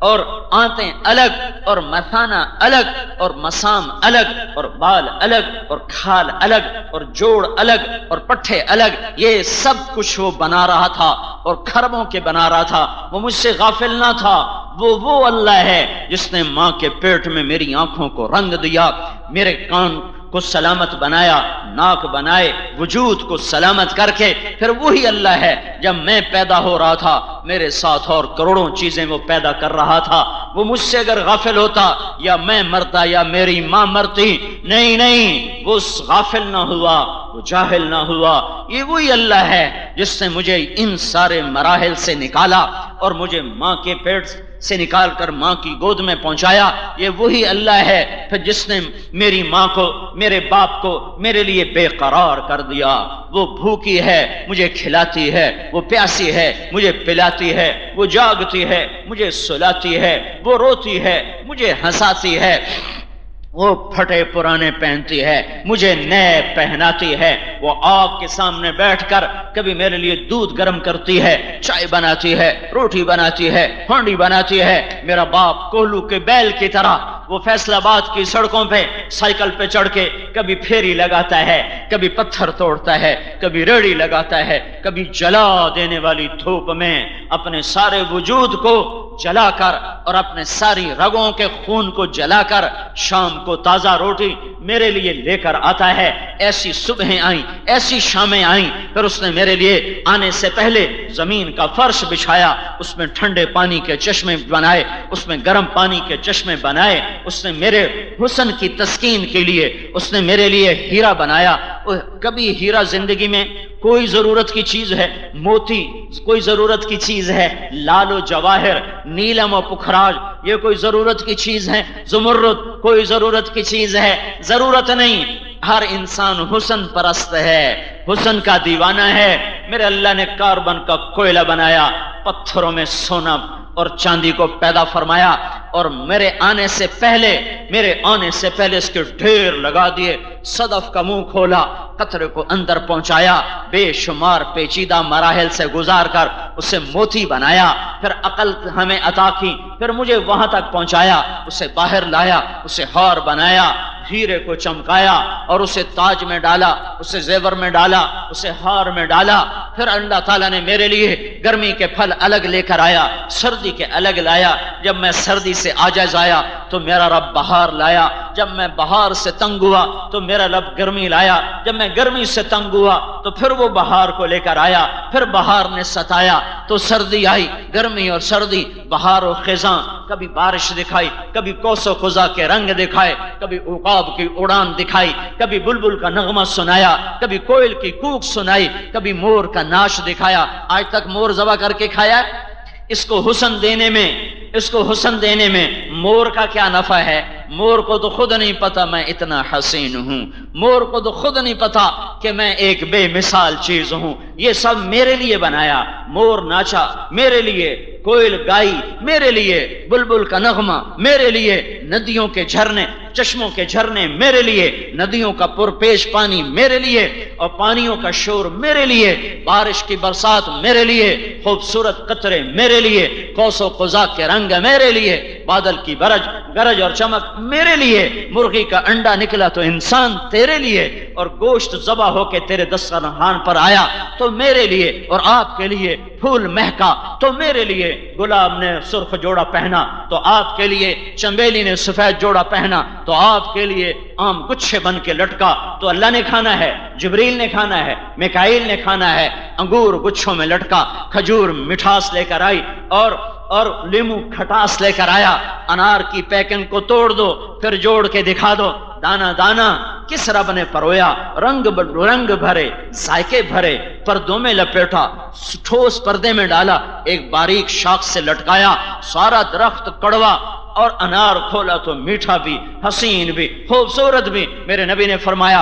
اور آنتیں الگ، اور مثانہ الگ، اور مسام الگ، اور بال الگ، اور کھال الگ، اور جوڑ الگ، اور پٹھے الگ، یہ سب کچھ وہ بنا رہا تھا اور کھربوں کے بنا رہا تھا۔ وہ مجھ سے غافل نہ تھا، وہ اللہ ہے جس نے ماں کے پیٹ میں میری آنکھوں کو رنگ دیا، میرے کان کو سلامت بنایا، ناک بنائے، وجود کو سلامت کر کے پھر وہی اللہ ہے جب میں پیدا ہو رہا تھا میرے ساتھ اور کروڑوں چیزیں وہ پیدا کر رہا تھا۔ وہ مجھ سے اگر غافل ہوتا یا میں مرتا یا میری ماں مرتی، نہیں، وہ غافل نہ ہوا، وہ جاہل نہ ہوا۔ یہ وہی اللہ ہے جس نے مجھے ان سارے مراحل سے نکالا اور مجھے ماں کے پیٹ سے نکال کر ماں کی گود میں پہنچایا۔ یہ وہی اللہ ہے پھر جس نے میری ماں کو، میرے باپ کو میرے لیے بے قرار کر دیا۔ وہ بھوکی ہے، مجھے کھلاتی ہے، وہ پیاسی ہے، مجھے پلاتی ہے، وہ جاگتی ہے، مجھے سلاتی ہے، وہ روتی ہے، مجھے ہنساتی ہے، وہ پھٹے پرانے پہنتی ہے، مجھے نئے پہناتی ہے، وہ آگ کے سامنے بیٹھ کر کبھی میرے لیے دودھ گرم کرتی ہے، چائے بناتی ہے، روٹی بناتی ہے، ہانڈی بناتی ہے۔ میرا باپ کوہلو کے بیل کی طرح وہ فیصل آباد کی سڑکوں پہ سائیکل پہ چڑھ کے کبھی پھیری لگاتا ہے، کبھی پتھر توڑتا ہے، کبھی ریڑھی لگاتا ہے، کبھی جلا دینے والی دھوپ میں اپنے سارے وجود کو جلا کر اور اپنے ساری رگوں کے خون کو جلا کر شام کو تازہ روٹی میرے لیے لے کر آتا ہے۔ ایسی صبحیں آئیں، ایسی شامیں آئیں، پھر اس نے میرے لیے آنے سے پہلے زمین کا فرش بچھایا، اس میں ٹھنڈے پانی کے چشمے بنائے، اس میں گرم پانی کے چشمے بنائے، اس نے میرے حسن کی تسکین کے لیے اس نے میرے لیے ہیرا بنایا۔ کبھی ہیرا زندگی میں کوئی ضرورت کی چیز ہے، موتی کوئی ضرورت کی چیز ہے، لال و جواہر، نیلم و پکھراج یہ کوئی ضرورت کی چیز ہے، زمرد کوئی ضرورت کی چیز ہے، ضرورت نہیں۔ ہر انسان حسن پرست ہے، حسن کا دیوانہ ہے۔ میرے اللہ نے کاربن کا کوئلہ بنایا، پتھروں میں سونا اور چاندی کو پیدا فرمایا، اور میرے آنے سے پہلے اس کے ڈھیر لگا دیے، صدف کا منہ کھولا، قطرے کو اندر پہنچایا، بے شمار پیچیدہ مراحل سے گزار کر اسے موتی بنایا، پھر عقل ہمیں عطا کی، پھر مجھے وہاں تک پہنچایا، اسے باہر لایا، اسے ہار بنایا، ہیرے کو چمکایا اور اسے تاج میں ڈالا، اسے زیور میں ڈالا، اسے ہار میں ڈالا۔ پھر اللہ تعالیٰ نے میرے لیے گرمی کے پھل الگ لے کر آیا، سردی کے الگ لایا۔ جب میں سردی سے عاجز آیا تو میرا رب بہار لایا، جب میں بہار سے تنگ ہوا تو میرا رب گرمی لایا، جب میں گرمی سے تنگ ہوا تو پھر وہ بہار کو لے کر آیا، پھر بہار نے ستایا تو سردی آئی، گرمی اور سردی، بہار و خزاں، کبھی بارش دکھائی، کبھی کوس و قزح کے رنگ دکھائے، کبھی عقاب کی اڑان دکھائی، کبھی بلبل کا نغمہ سنایا، کبھی کوئل کی کوک سنائی، کبھی مور کا ناش دکھایا۔ آج تک مور انگور ذبح کر کے کھایا؟ اس کو حسن دینے میں مور کا کیا نفع ہے؟ مور کو تو خود نہیں پتا میں اتنا حسین ہوں، مور کو تو خود نہیں پتا کہ میں ایک بے مثال چیز ہوں، یہ سب میرے لیے بنایا۔ مور ناچا میرے لیے، کوئل گائی میرے لیے، بلبل کا نغمہ میرے لیے، ندیوں کے جھرنے، چشموں کے جھرنے میرے لیے، ندیوں کا پرپیش پانی میرے لیے، اور پانیوں کا شور میرے لیے، بارش کی برسات میرے لیے، خوبصورت قطرے میرے لیے، قوس و قزح کے رنگ میرے لیے، بادل کی گرج اور چمک میرے لیے، مرغی کا انڈا نکلا تو انسان تیرے لیے، اور گوشت ذبح ہو کے تیرے دسترخوان پر آیا تو میرے لیے، اور آپ کے لیے پھول مہکا تو میرے لیے، گلاب نے سرخ جوڑا پہنا تو آپ کے لیے، چنبیلی نے سفید جوڑا پہنا تو آپ کے لیے، آم گچھے بن کے لٹکا تو اللہ نے کھانا ہے، جبریل نے کھانا ہے، میکائیل نے کھانا ہے، انگور گچھوں میں لٹکا، کھجور مٹھاس لے کر آئی، اور لیمو کھٹاس لے کر آیا، انار کی پیکنگ کو توڑ دو پھر جوڑ کے دکھا دو، دانا دانا کس رب نے پرویا، رنگ بھرے ذائقے بھرے، پردوں میں لپیٹا، ٹھوس پردے میں ڈالا، ایک باریک شاخ سے لٹکایا، سارا درخت کڑوا، اور انار کھولا تو میٹھا بھی، حسین بھی، خوبصورت بھی۔ میرے نبی نے فرمایا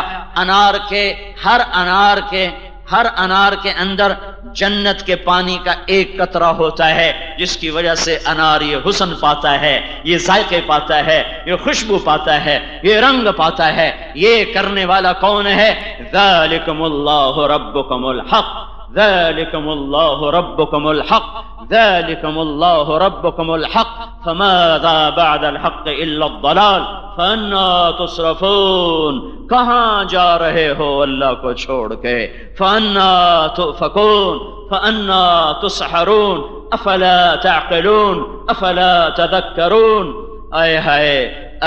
ہر انار کے اندر جنت کے پانی کا ایک قطرہ ہوتا ہے، جس کی وجہ سے انار یہ حسن پاتا ہے، یہ ذائقے پاتا ہے، یہ خوشبو پاتا ہے، یہ رنگ پاتا ہے۔ یہ کرنے والا کون ہے؟ ذالکم اللہ ربکم الحق، ذالکم اللہ ربکم الحق، ذالکم اللہ ربکم الحق، فماذا بعد الحق الا الضلال فانا تصرفون۔ کہاں جا رہے ہو اللہ کو چھوڑ کے؟ فانا تؤفکون، فانا تسحرون، افلا تعقلون، افلا تذکرون۔ اے ہائے،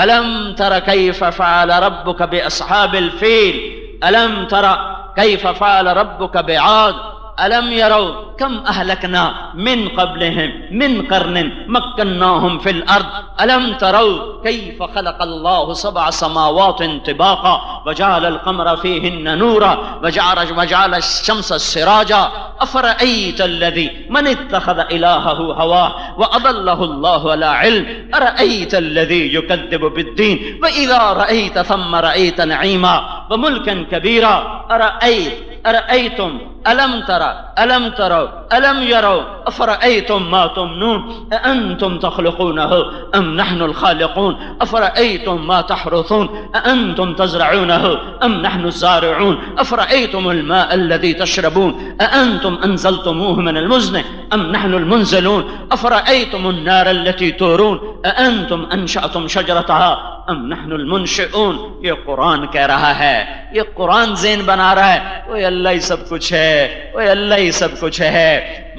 الم تر کیف فعل ربک باصحاب الفیل، الم تر کیف فعل ربک بعاد، ألم يروا كم أهلكنا من قبلهم من قرن مكناهم في الأرض، ألم تروا كيف خلق الله 7 سماوات طباقا وجعل القمر فيهن نورا وجعل الشمس سراجا، أفرأيت الذي من اتخذ إلهه هواه وأضله الله على علم، أرأيت الذي يكذب بالدين، وإذا رأيت ثم رأيت نعيما وملكا كبيرا، أرأيتم ألم تروا ألم يروا أفرأيتم ما تمنون أأنتم تخلقونه أم نحن الخالقون، أفرأيتم ما تحرثون أأنتم تزرعونه أم نحن الزارعون، أفرأيتم الماء الذي تشربون أأنتم أنزلتموه من المزن أم نحن المنزلون، أفرأيتم النار التي تورون أأنتم أنشأتم شجرتها ام نحن المنشئون۔ یہ قرآن کہہ رہا ہے، یہ قرآن ذہن بنا رہا ہے، وہ اللہ ہی سب کچھ ہے، وہ اللہ ہی سب کچھ ہے۔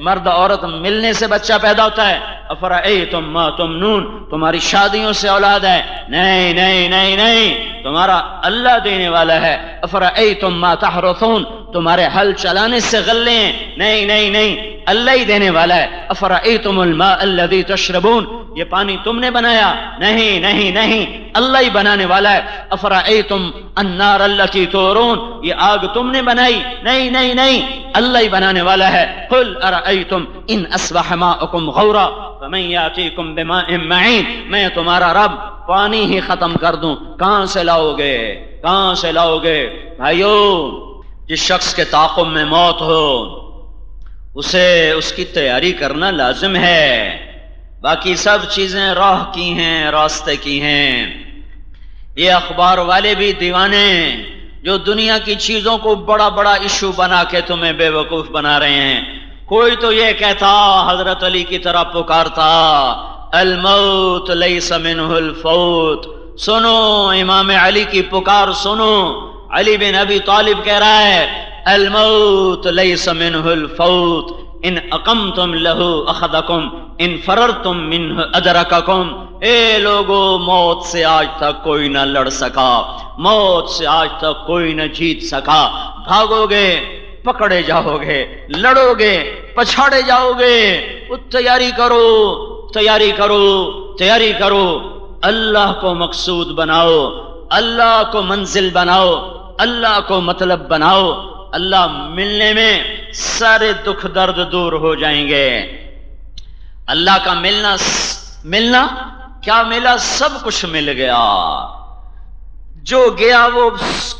مرد عورت ملنے سے بچہ پیدا ہوتا ہے۔ افرأیتم ما تمنون، تمہاری شادیوں سے اولاد ہے؟ نہیں نہیں نہیں نہیں، تمہارا اللہ دینے والا ہے۔ افرأیتم ما تحرثون، تمہارے ہل چلانے سے غلے ہیں؟ نہیں نہیں نہیں، اللہ ہی دینے والا ہے۔ افرأیتم الماء الذی تشربون، یہ پانی تم نے بنایا؟ نہیں نہیں نہیں، اللہ ہی بنانے والا ہے۔ افرأیتم النار التي تورون، یہ آگ تم نے بنائی؟ نہیں نہیں نہیں، اللہ ہی بنانے والا ہے۔ قل ارأیتم ان اصبح ماؤکم غورا فمن یاتیکم بماء معین، میں تمہارا رب پانی ہی ختم کر دوں، کہاں سے لاؤ گے؟ کہاں سے لاؤ گے؟ بھائیو، جس شخص کے تعاقب میں موت ہو اسے اس کی تیاری کرنا لازم ہے، باقی سب چیزیں راہ کی ہیں، راستے کی ہیں۔ یہ اخبار والے بھی دیوانے جو دنیا کی چیزوں کو بڑا بڑا ایشو بنا کے تمہیں بے وقوف بنا رہے ہیں۔ کوئی تو یہ کہتا، حضرت علی کی طرح پکارتا، الموت لیس منہ الفوت۔ سنو امام علی کی پکار سنو، علی بن ابی طالب کہہ رہا ہے الموت لیس منہ الفوت، ان اقمتم لہو اخذکم ان فررتم منہ ادرککم۔ اے لوگو، موت سے آج تک کوئی نہ لڑ سکا، موت سے آج تک کوئی نہ جیت سکا۔ بھاگو گے پکڑے جاؤ گے، لڑو گے پچھاڑے جاؤ گے۔ تیاری کرو، تیاری کرو، تیاری کرو، اللہ کو مقصود بناؤ، اللہ کو منزل بناؤ، اللہ کو مطلب بناؤ۔ اللہ ملنے میں سارے دکھ درد دور ہو جائیں گے۔ اللہ کا ملنا کیا ملا؟ سب کچھ مل گیا۔ جو گیا وہ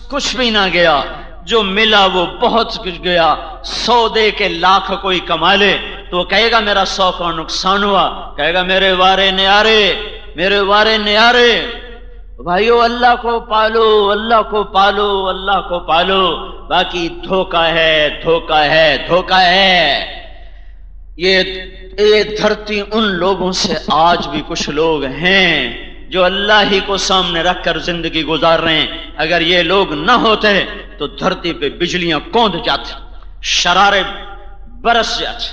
کچھ بھی نہ گیا، جو ملا وہ بہت کچھ گیا۔ 100 دے کے لاکھ کوئی کما لے تو وہ کہے گا میرا 100 کا نقصان ہوا، کہے گا میرے وارے نیارے، میرے وارے نیارے۔ بھائیو اللہ کو پالو، اللہ کو پالو، اللہ کو پالو، باقی دھوکہ ہے، دھوکہ ہے، دھوکہ ہے۔ یہ دھرتی ان لوگوں سے آج بھی کچھ لوگ ہیں جو اللہ ہی کو سامنے رکھ کر زندگی گزار رہے ہیں۔ اگر یہ لوگ نہ ہوتے تو دھرتی پہ بجلیاں کوند جاتی، شرارے برس جاتے،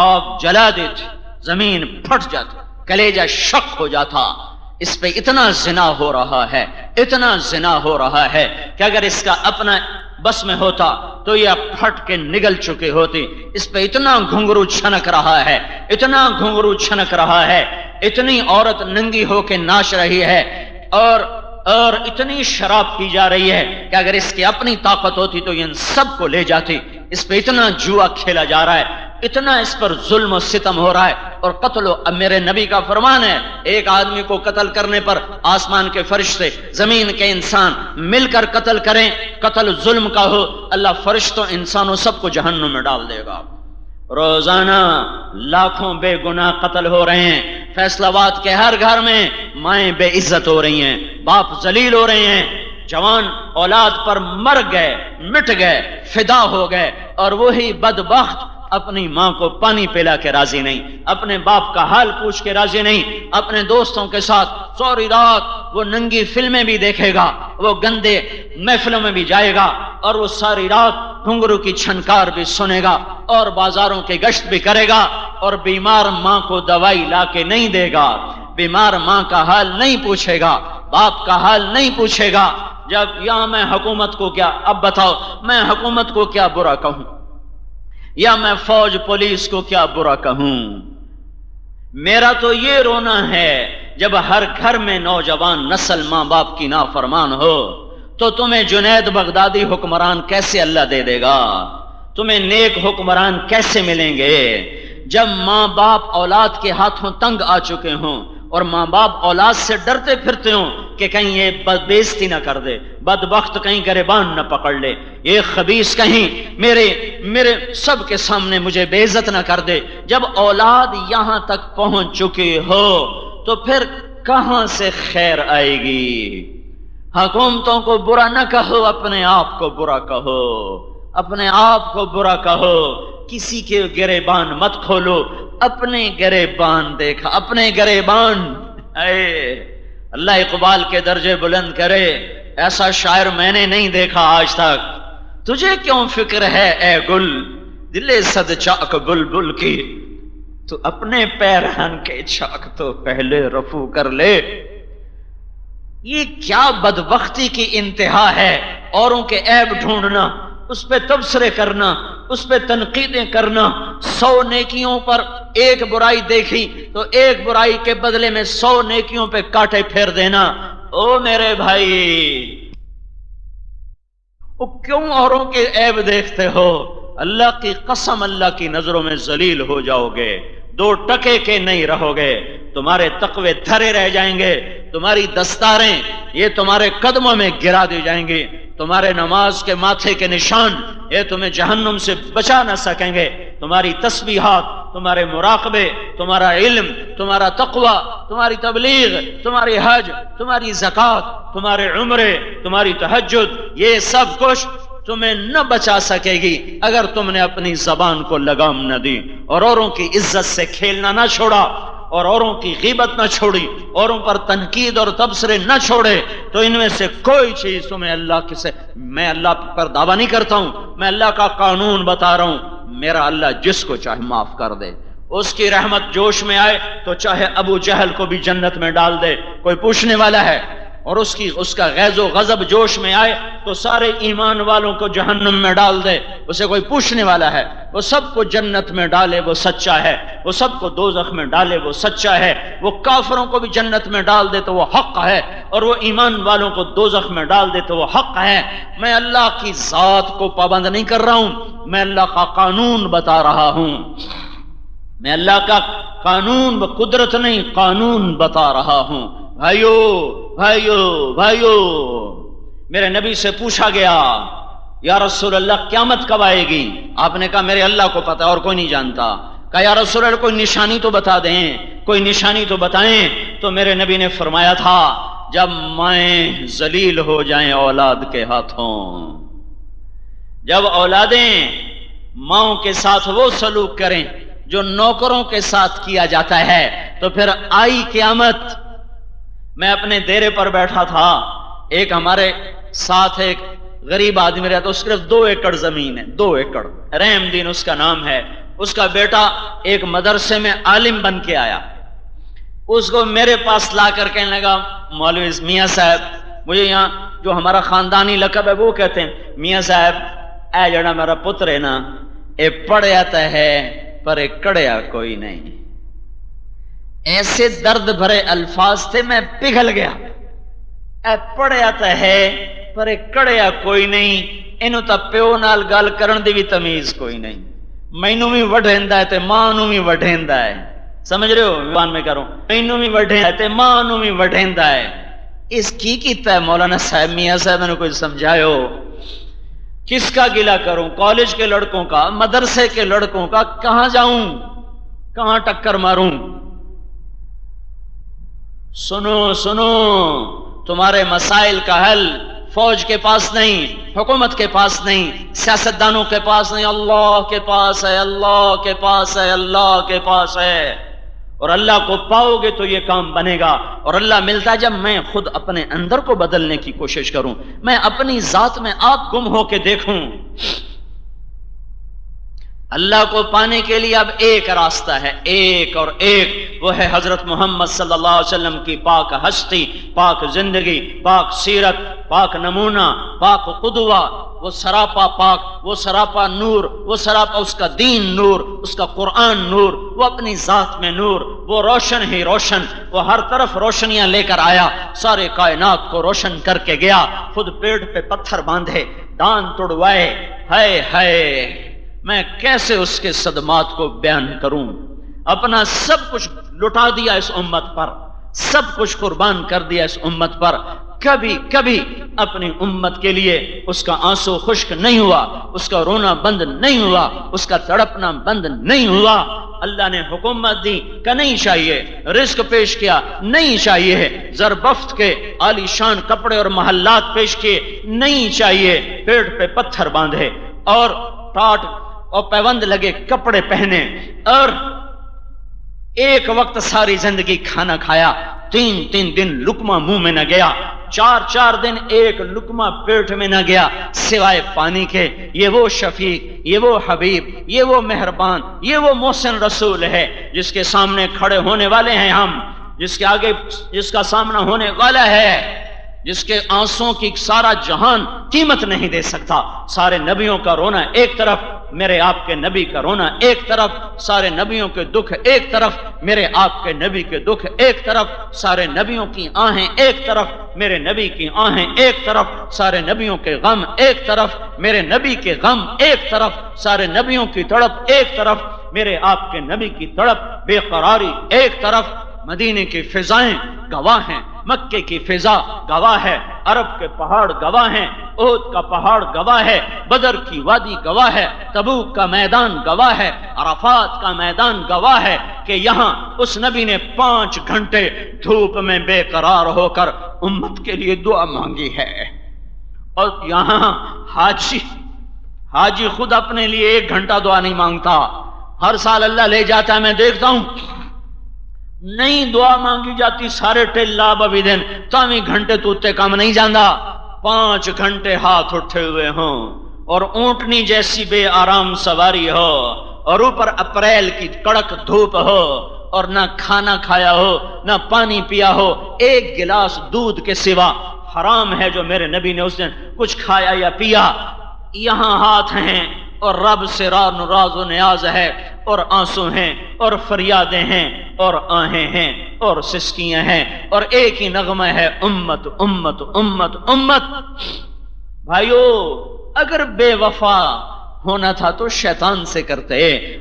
آگ جلا دیتے، زمین پھٹ جاتی، کلیجہ شک ہو جاتا۔ اس پہ اتنا زنا ہو رہا ہے، اتنا زنا ہو رہا ہے کہ اگر اس کا اپنا بس میں ہوتا تو یہ پھٹ کے نگل چکے ہوتی۔ اس پہ اتنا گھنگرو چھنک رہا ہے، اتنا گھنگرو چھنک رہا ہے، اتنی عورت ننگی ہو کے ناچ رہی ہے، اور اتنی شراب پی جا رہی ہے کہ اگر اس کی اپنی طاقت ہوتی تو یہ ان سب کو لے جاتی۔ اس پہ اتنا جوا کھیلا جا رہا ہے، اتنا اس پر ظلم و ستم ہو رہا ہے، اور قتل اب میرے نبی کا فرمان ہے، ایک آدمی کو قتل کرنے پر آسمان کے فرشتے، زمین کے انسان مل کر قتل کریں، قتل ظلم کا ہو، اللہ فرشتوں انسانوں سب کو جہنم میں ڈال دے گا۔ روزانہ لاکھوں بے گناہ قتل ہو رہے ہیں، فیصل آباد کے ہر گھر میں مائیں بے عزت ہو رہی ہیں، باپ ذلیل ہو رہے ہیں، جوان اولاد پر مر گئے، مٹ گئے، فدا ہو گئے، اور وہی بدبخت اپنی ماں کو پانی پلا کے راضی نہیں، اپنے باپ کا حال پوچھ کے راضی نہیں، اپنے دوستوں کے ساتھ سوری رات وہ ننگی فلمیں بھی دیکھے گا، وہ گندے محفلوں میں بھی جائے گا، اور وہ ساری رات گھنگرو کی چھنکار بھی سنے گا، اور بازاروں کی گشت بھی کرے گا، اور بیمار ماں کو دوائی لا کے نہیں دے گا، بیمار ماں کا حال نہیں پوچھے گا، باپ کا حال نہیں پوچھے گا۔ جب یا میں حکومت کو کیا، اب بتاؤ میں حکومت کو کیا برا کہوں، یا میں فوج پولیس کو کیا برا کہوں؟ میرا تو یہ رونا ہے جب ہر گھر میں نوجوان نسل ماں باپ کی نافرمان ہو تو تمہیں جنید بغدادی حکمران کیسے اللہ دے دے گا؟ تمہیں نیک حکمران کیسے ملیں گے؟ جب ماں باپ اولاد کے ہاتھوں تنگ آ چکے ہوں اور ماں باپ اولاد سے ڈرتے پھرتے ہوں کہ کہیں یہ بےزتی نہ کر دے، بدبخت کہیں گریبان نہ پکڑ لے، یہ خبیث کہیں میرے سب کے سامنے مجھے بے عزت نہ کر دے، جب اولاد یہاں تک پہنچ چکی ہو تو پھر کہاں سے خیر آئے گی؟ حکومتوں کو برا نہ کہو، اپنے آپ کو برا کہو، اپنے آپ کو برا کہو، کسی کے گریبان مت کھولو، اپنے گریبان دیکھا، اپنے گریبان۔ اے اللہ اقبال کے درجے بلند کرے، ایسا شاعر میں نے نہیں دیکھا آج تک۔ تجھے کیوں فکر ہے اے گل، دل صد چاک بلبل کی، تو اپنے پیرہن کے چاک تو پہلے رفو کر لے۔ یہ کیا بدبختی کی انتہا ہے، اوروں کے عیب ڈھونڈنا، اس پہ تبصرے کرنا، اس پہ تنقیدیں کرنا، 100 نیکیوں پر ایک برائی دیکھی تو ایک برائی کے بدلے میں 100 نیکیوں پہ کاٹے پھیر دینا۔ او میرے بھائی، وہ کیوں اوروں کے عیب دیکھتے ہو؟ اللہ کی قسم، اللہ کی نظروں میں ذلیل ہو جاؤ گے، 2 ٹکے کے نہیں رہو گے، تمہارے تقوی دھرے رہ جائیں گے، تمہاری دستاریں یہ تمہارے قدموں میں گرا دی جائیں گی، تمہارے نماز کے ماتھے کے نشان یہ تمہیں جہنم سے بچا نہ سکیں گے، تمہاری تسبیحات، تمہارے مراقبے، تمہارا علم، تمہارا تقوی، تمہاری تبلیغ، تمہاری حج، تمہاری زکوٰۃ، تمہارے عمرے، تمہاری تہجد، یہ سب کچھ تمہیں نہ بچا سکے گی اگر تم نے اپنی زبان کو لگام نہ دی اور اوروں کی عزت سے کھیلنا نہ چھوڑا، اور اوروں کی غیبت نہ چھوڑی، اوروں پر تنقید اور تبصرے نہ چھوڑے، تو ان میں سے کوئی چیز تمہیں میں اللہ پر دعویٰ نہیں کرتا ہوں، میں اللہ کا قانون بتا رہا ہوں، میرا اللہ جس کو چاہے معاف کر دے، اس کی رحمت جوش میں آئے تو چاہے ابو جہل کو بھی جنت میں ڈال دے، کوئی پوچھنے والا ہے، اور اس کا غیظ و غضب جوش میں آئے تو سارے ایمان والوں کو جہنم میں ڈال دے، اسے کوئی پوچھنے والا ہے، وہ سب کو جنت میں ڈالے وہ سچا ہے، وہ سب کو دوزخ میں ڈالے وہ سچا ہے، وہ کافروں کو بھی جنت میں ڈال دے تو وہ حق ہے، اور وہ ایمان والوں کو دوزخ میں ڈال دے تو وہ حق ہے۔ میں اللہ کی ذات کو پابند نہیں کر رہا ہوں، میں اللہ کا قانون بتا رہا ہوں، میں اللہ کا قانون، قدرت نہیں قانون بتا رہا ہوں۔ بھائیو بھائیو بھائیو، میرے نبی سے پوچھا گیا یا رسول اللہ قیامت کب آئے گی؟ آپ نے کہا میرے اللہ کو پتہ اور کوئی نہیں جانتا۔ کہا یا رسول اللہ کوئی نشانی تو بتا دیں، کوئی نشانی تو بتائیں۔ تو میرے نبی نے فرمایا تھا جب مائیں ذلیل ہو جائیں اولاد کے ہاتھوں، جب اولادیں ماؤں کے ساتھ وہ سلوک کریں جو نوکروں کے ساتھ کیا جاتا ہے، تو پھر آئی قیامت۔ میں اپنے ڈیرے پر بیٹھا تھا، ایک ہمارے ساتھ ایک غریب آدمی رہتا، اس کے 2 ایکڑ زمین ہے، 2 ایکڑ، رحم دین اس کا نام ہے۔ اس کا بیٹا ایک مدرسے میں عالم بن کے آیا، اس کو میرے پاس لا کر کہنے لگا مولوی میاں صاحب، مجھے یہاں جو ہمارا خاندانی لقب ہے وہ کہتے ہیں، میاں صاحب اے جڑا میرا پتر ہے نا، اے پڑھیا تو ہے پر اے کڑیا کوئی نہیں۔ ایسے درد بھرے الفاظ تھے، میں پگھل گیا۔ اے پڑھیا تو ہے پر اے کڑیا کوئی نہیں، اینو تا پیو نال گل کرن دی بھی تمیز کوئی نہیں، مینوں بھی وڈھیندا ہے تے ماں نوں بھی وڈھیندا ہے، سمجھ رہے ہو زبان میں کروں، مینوں بھی وڈھیندا ہے تے ماں نوں بھی وڈھیندا ہے۔ اس کی کیتا ہے مولانا صاحب، میاں صاحب نے کوئی سمجھائو۔ کس کا گلہ کروں؟ کالج کے لڑکوں کا، مدرسے کے لڑکوں کا، کہاں جاؤں، کہاں ٹکر ماروں؟ سنو سنو، تمہارے مسائل کا حل فوج کے پاس نہیں، حکومت کے پاس نہیں، سیاستدانوں کے پاس نہیں، اللہ کے پاس ہے، اللہ کے پاس ہے، اللہ کے پاس ہے۔ اور اللہ کو پاؤ گے تو یہ کام بنے گا۔ اور اللہ ملتا ہے جب میں خود اپنے اندر کو بدلنے کی کوشش کروں، میں اپنی ذات میں آپ گم ہو کے دیکھوں۔ اللہ کو پانے کے لیے اب ایک راستہ ہے، ایک اور ایک، وہ ہے حضرت محمد صلی اللہ علیہ وسلم کی پاک ہستی، پاک زندگی، پاک سیرت، پاک نمونہ، پاک قدوہ، وہ سراپا پاک، وہ سراپا نور، وہ سراپا اس کا دین نور، اس کا قرآن نور، وہ اپنی ذات میں نور، وہ روشن ہی روشن، وہ ہر طرف روشنیاں لے کر آیا، سارے کائنات کو روشن کر کے گیا، خود پیڑ پہ پتھر باندھے، دان توڑوائے، ہائے ہائے میں کیسے اس کے صدمات کو بیان کروں؟ اپنا سب کچھ لٹا دیا اس امت پر، سب کچھ قربان کر دیا اس امت پر، کبھی کبھی اپنی امت کے لیے اس کا آنسو خشک نہیں ہوا، اس کا رونا بند نہیں ہوا، اس کا تڑپنا بند نہیں ہوا۔ اللہ نے حکومت دی کہ نہیں چاہیے، رزق پیش کیا نہیں چاہیے، زربفت کے عالی شان کپڑے اور محلات پیش کیے نہیں چاہیے، پیڑ پہ پتھر باندھے اور ٹاٹ اور پیوند لگے کپڑے پہنے، اور ایک وقت ساری زندگی کھانا کھایا، 3 دن لقمہ منہ میں نہ گیا، 4 دن ایک لقمہ پیٹ میں نہ گیا سوائے پانی کے۔ یہ وہ شفیق، یہ وہ حبیب، یہ وہ مہربان، یہ وہ محسن رسول ہے جس کے سامنے کھڑے ہونے والے ہیں ہم، جس کے آگے جس کا سامنا ہونے والا ہے، جس کے آنسوں کی سارا جہان قیمت نہیں دے سکتا۔ سارے نبیوں کا رونا ایک طرف، میرے آپ کے نبی کا رونا ایک طرف، سارے نبیوں کے دکھ ایک طرف، میرے آپ کے نبی کے دکھ ایک طرف، سارے نبیوں کی آہیں ایک طرف، میرے نبی کی آہیں ایک طرف، سارے نبیوں کے غم ایک طرف، میرے نبی کے غم ایک طرف، سارے نبیوں کی تڑپ ایک طرف، میرے آپ کے نبی کی تڑپ بے قراری ایک طرف۔ مدینے کی فضائیں گواہ ہیں، مکے کی فضا گواہ ہے، عرب کے پہاڑ گواہ ہیں، احد کا پہاڑ گواہ ہے، بدر کی وادی گواہ ہے، تبوک کا میدان گواہ ہے، عرفات کا میدان گواہ ہے کہ یہاں اس نبی نے 5 گھنٹے دھوپ میں بے قرار ہو کر امت کے لیے دعا مانگی ہے۔ اور یہاں حاجی خود اپنے لیے 1 گھنٹہ دعا نہیں مانگتا، ہر سال اللہ لے جاتا ہے، میں دیکھتا ہوں نہیں دعا مانگی جاتی، سارے ٹیلا ببی دن تاویں گھنٹے تو تے کام نہیں جاندہ، 5 گھنٹے ہاتھ اٹھے ہوئے ہوں اور اونٹنی جیسی بے آرام سواری ہو، اور اوپر اپریل کی کڑک دھوپ ہو، اور نہ کھانا کھایا ہو نہ پانی پیا ہو، 1 گلاس دودھ کے سوا حرام ہے جو میرے نبی نے اس دن کچھ کھایا یا پیا۔ یہاں ہاتھ ہیں اور رب سے راز و نیاز ہے، اور آنسو ہیں اور فریادیں ہیں اور آہیں ہیں اور سسکیاں ہیں، اور ایک ہی نغمہ ہے امت امت امت امت۔ بھائیو اگر بے وفا ہونا تھا تو شیطان سے کرتے،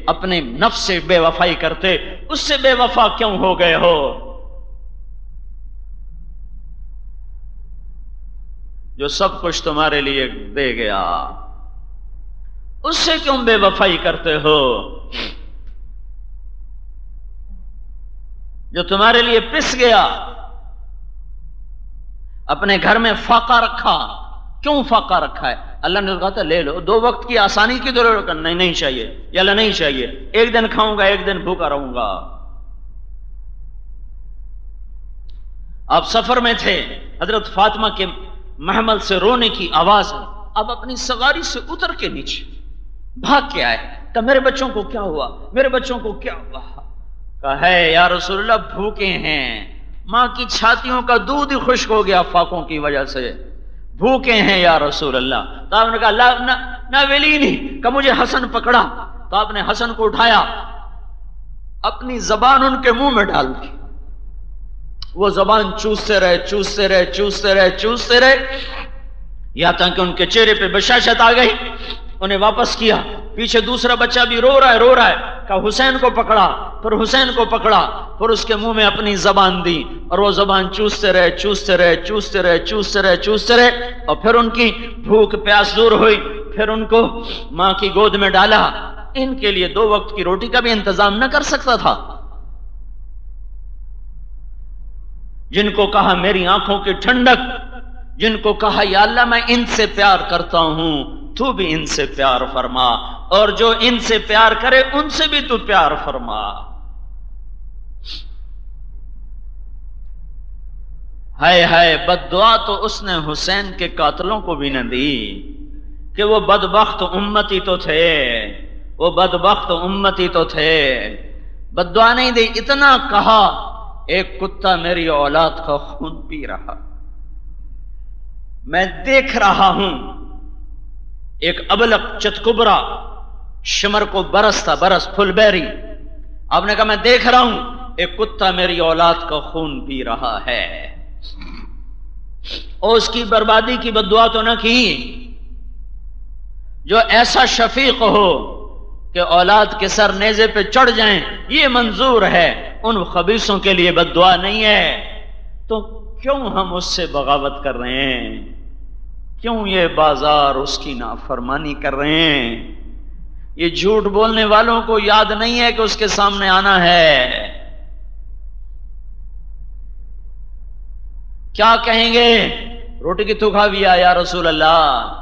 اپنے نفس سے بے وفائی کرتے، اس سے بے وفا کیوں ہو گئے ہو؟ جو سب کچھ تمہارے لیے دے گیا، اس سے کیوں بے وفائی کرتے ہو؟ جو تمہارے لیے پس گیا، اپنے گھر میں فاقہ رکھا، کیوں فاقہ رکھا ہے؟ اللہ نے کہا تھا لے لو، 2 وقت کی آسانی کی ضرورت نہیں چاہیے، یا اللہ نہیں چاہیے، ایک دن کھاؤں گا ایک دن بھوکا رہوں گا۔ آپ سفر میں تھے، حضرت فاطمہ کے محمل سے رونے کی آواز ہے، اب اپنی سواری سے اتر کے نیچے بھاگ کے آئے، کہ میرے بچوں کو کیا ہوا، میرے بچوں کو کیا ہوا؟ کہا ہے یا رسول اللہ بھوکے ہیں، ماں کی چھاتیوں کا دودھ ہی خشک ہو گیا فاقوں کی وجہ سے، بھوکے ہیں یا رسول اللہ۔ تو آپ نے کہا نہ ویلی نہیں، کہ مجھے حسن پکڑا، تو آپ نے حسن کو اٹھایا، اپنی زبان ان کے منہ میں ڈال دی، وہ زبان چوستے رہے چوستے رہے چوستے رہے چوستے رہے، یہاں تک کہ ان کے چہرے پہ بشاشت آ گئی، انہیں واپس کیا، پیچھے دوسرا بچہ بھی رو رہا ہے، کہ حسین کو پکڑا، پھر حسین کو پکڑا، پھر اس کے منہ میں اپنی زبان دی، اور وہ زبان چوستے رہے چوستے رہے چوستے رہے چوستے رہے چوستے رہے، اور پھر ان کی بھوک پیاس دور ہوئی، پھر ان کو ماں کی گود میں ڈالا۔ ان کے لیے 2 وقت کی روٹی کا بھی انتظام نہ کر سکتا تھا؟ جن کو کہا میری آنکھوں کی ٹھنڈک، جن کو کہا یا اللہ میں ان سے پیار کرتا ہوں، تو بھی ان سے پیار فرما، اور جو ان سے پیار کرے ان سے بھی تو پیار فرما۔ ہائے ہائے، بد دعا تو اس نے حسین کے قاتلوں کو بھی نہ دی، کہ وہ بدبخت امتی تو تھے، وہ بدبخت امتی تو تھے، بد دعا نہیں دی، اتنا کہا ایک کتا میری اولاد کا خون پی رہا، میں دیکھ رہا ہوں۔ ایک ابلق چتکبرا شمر کو برس تھا، برس پھل بیری، آپ نے کہا میں دیکھ رہا ہوں ایک کتا میری اولاد کا خون پی رہا ہے، اور اس کی بربادی کی بد دعا تو نہ کی۔ جو ایسا شفیق ہو کہ اولاد کے سر نیزے پہ چڑھ جائیں یہ منظور ہے، ان خبیثوں کے لیے بد دعا نہیں ہے۔ تو کیوں ہم اس سے بغاوت کر رہے ہیں؟ کیوں یہ بازار اس کی نافرمانی کر رہے ہیں؟ یہ جھوٹ بولنے والوں کو یاد نہیں ہے کہ اس کے سامنے آنا ہے۔ کیا کہیں گے؟ روٹی کی تو کھا بھی یا رسول اللہ،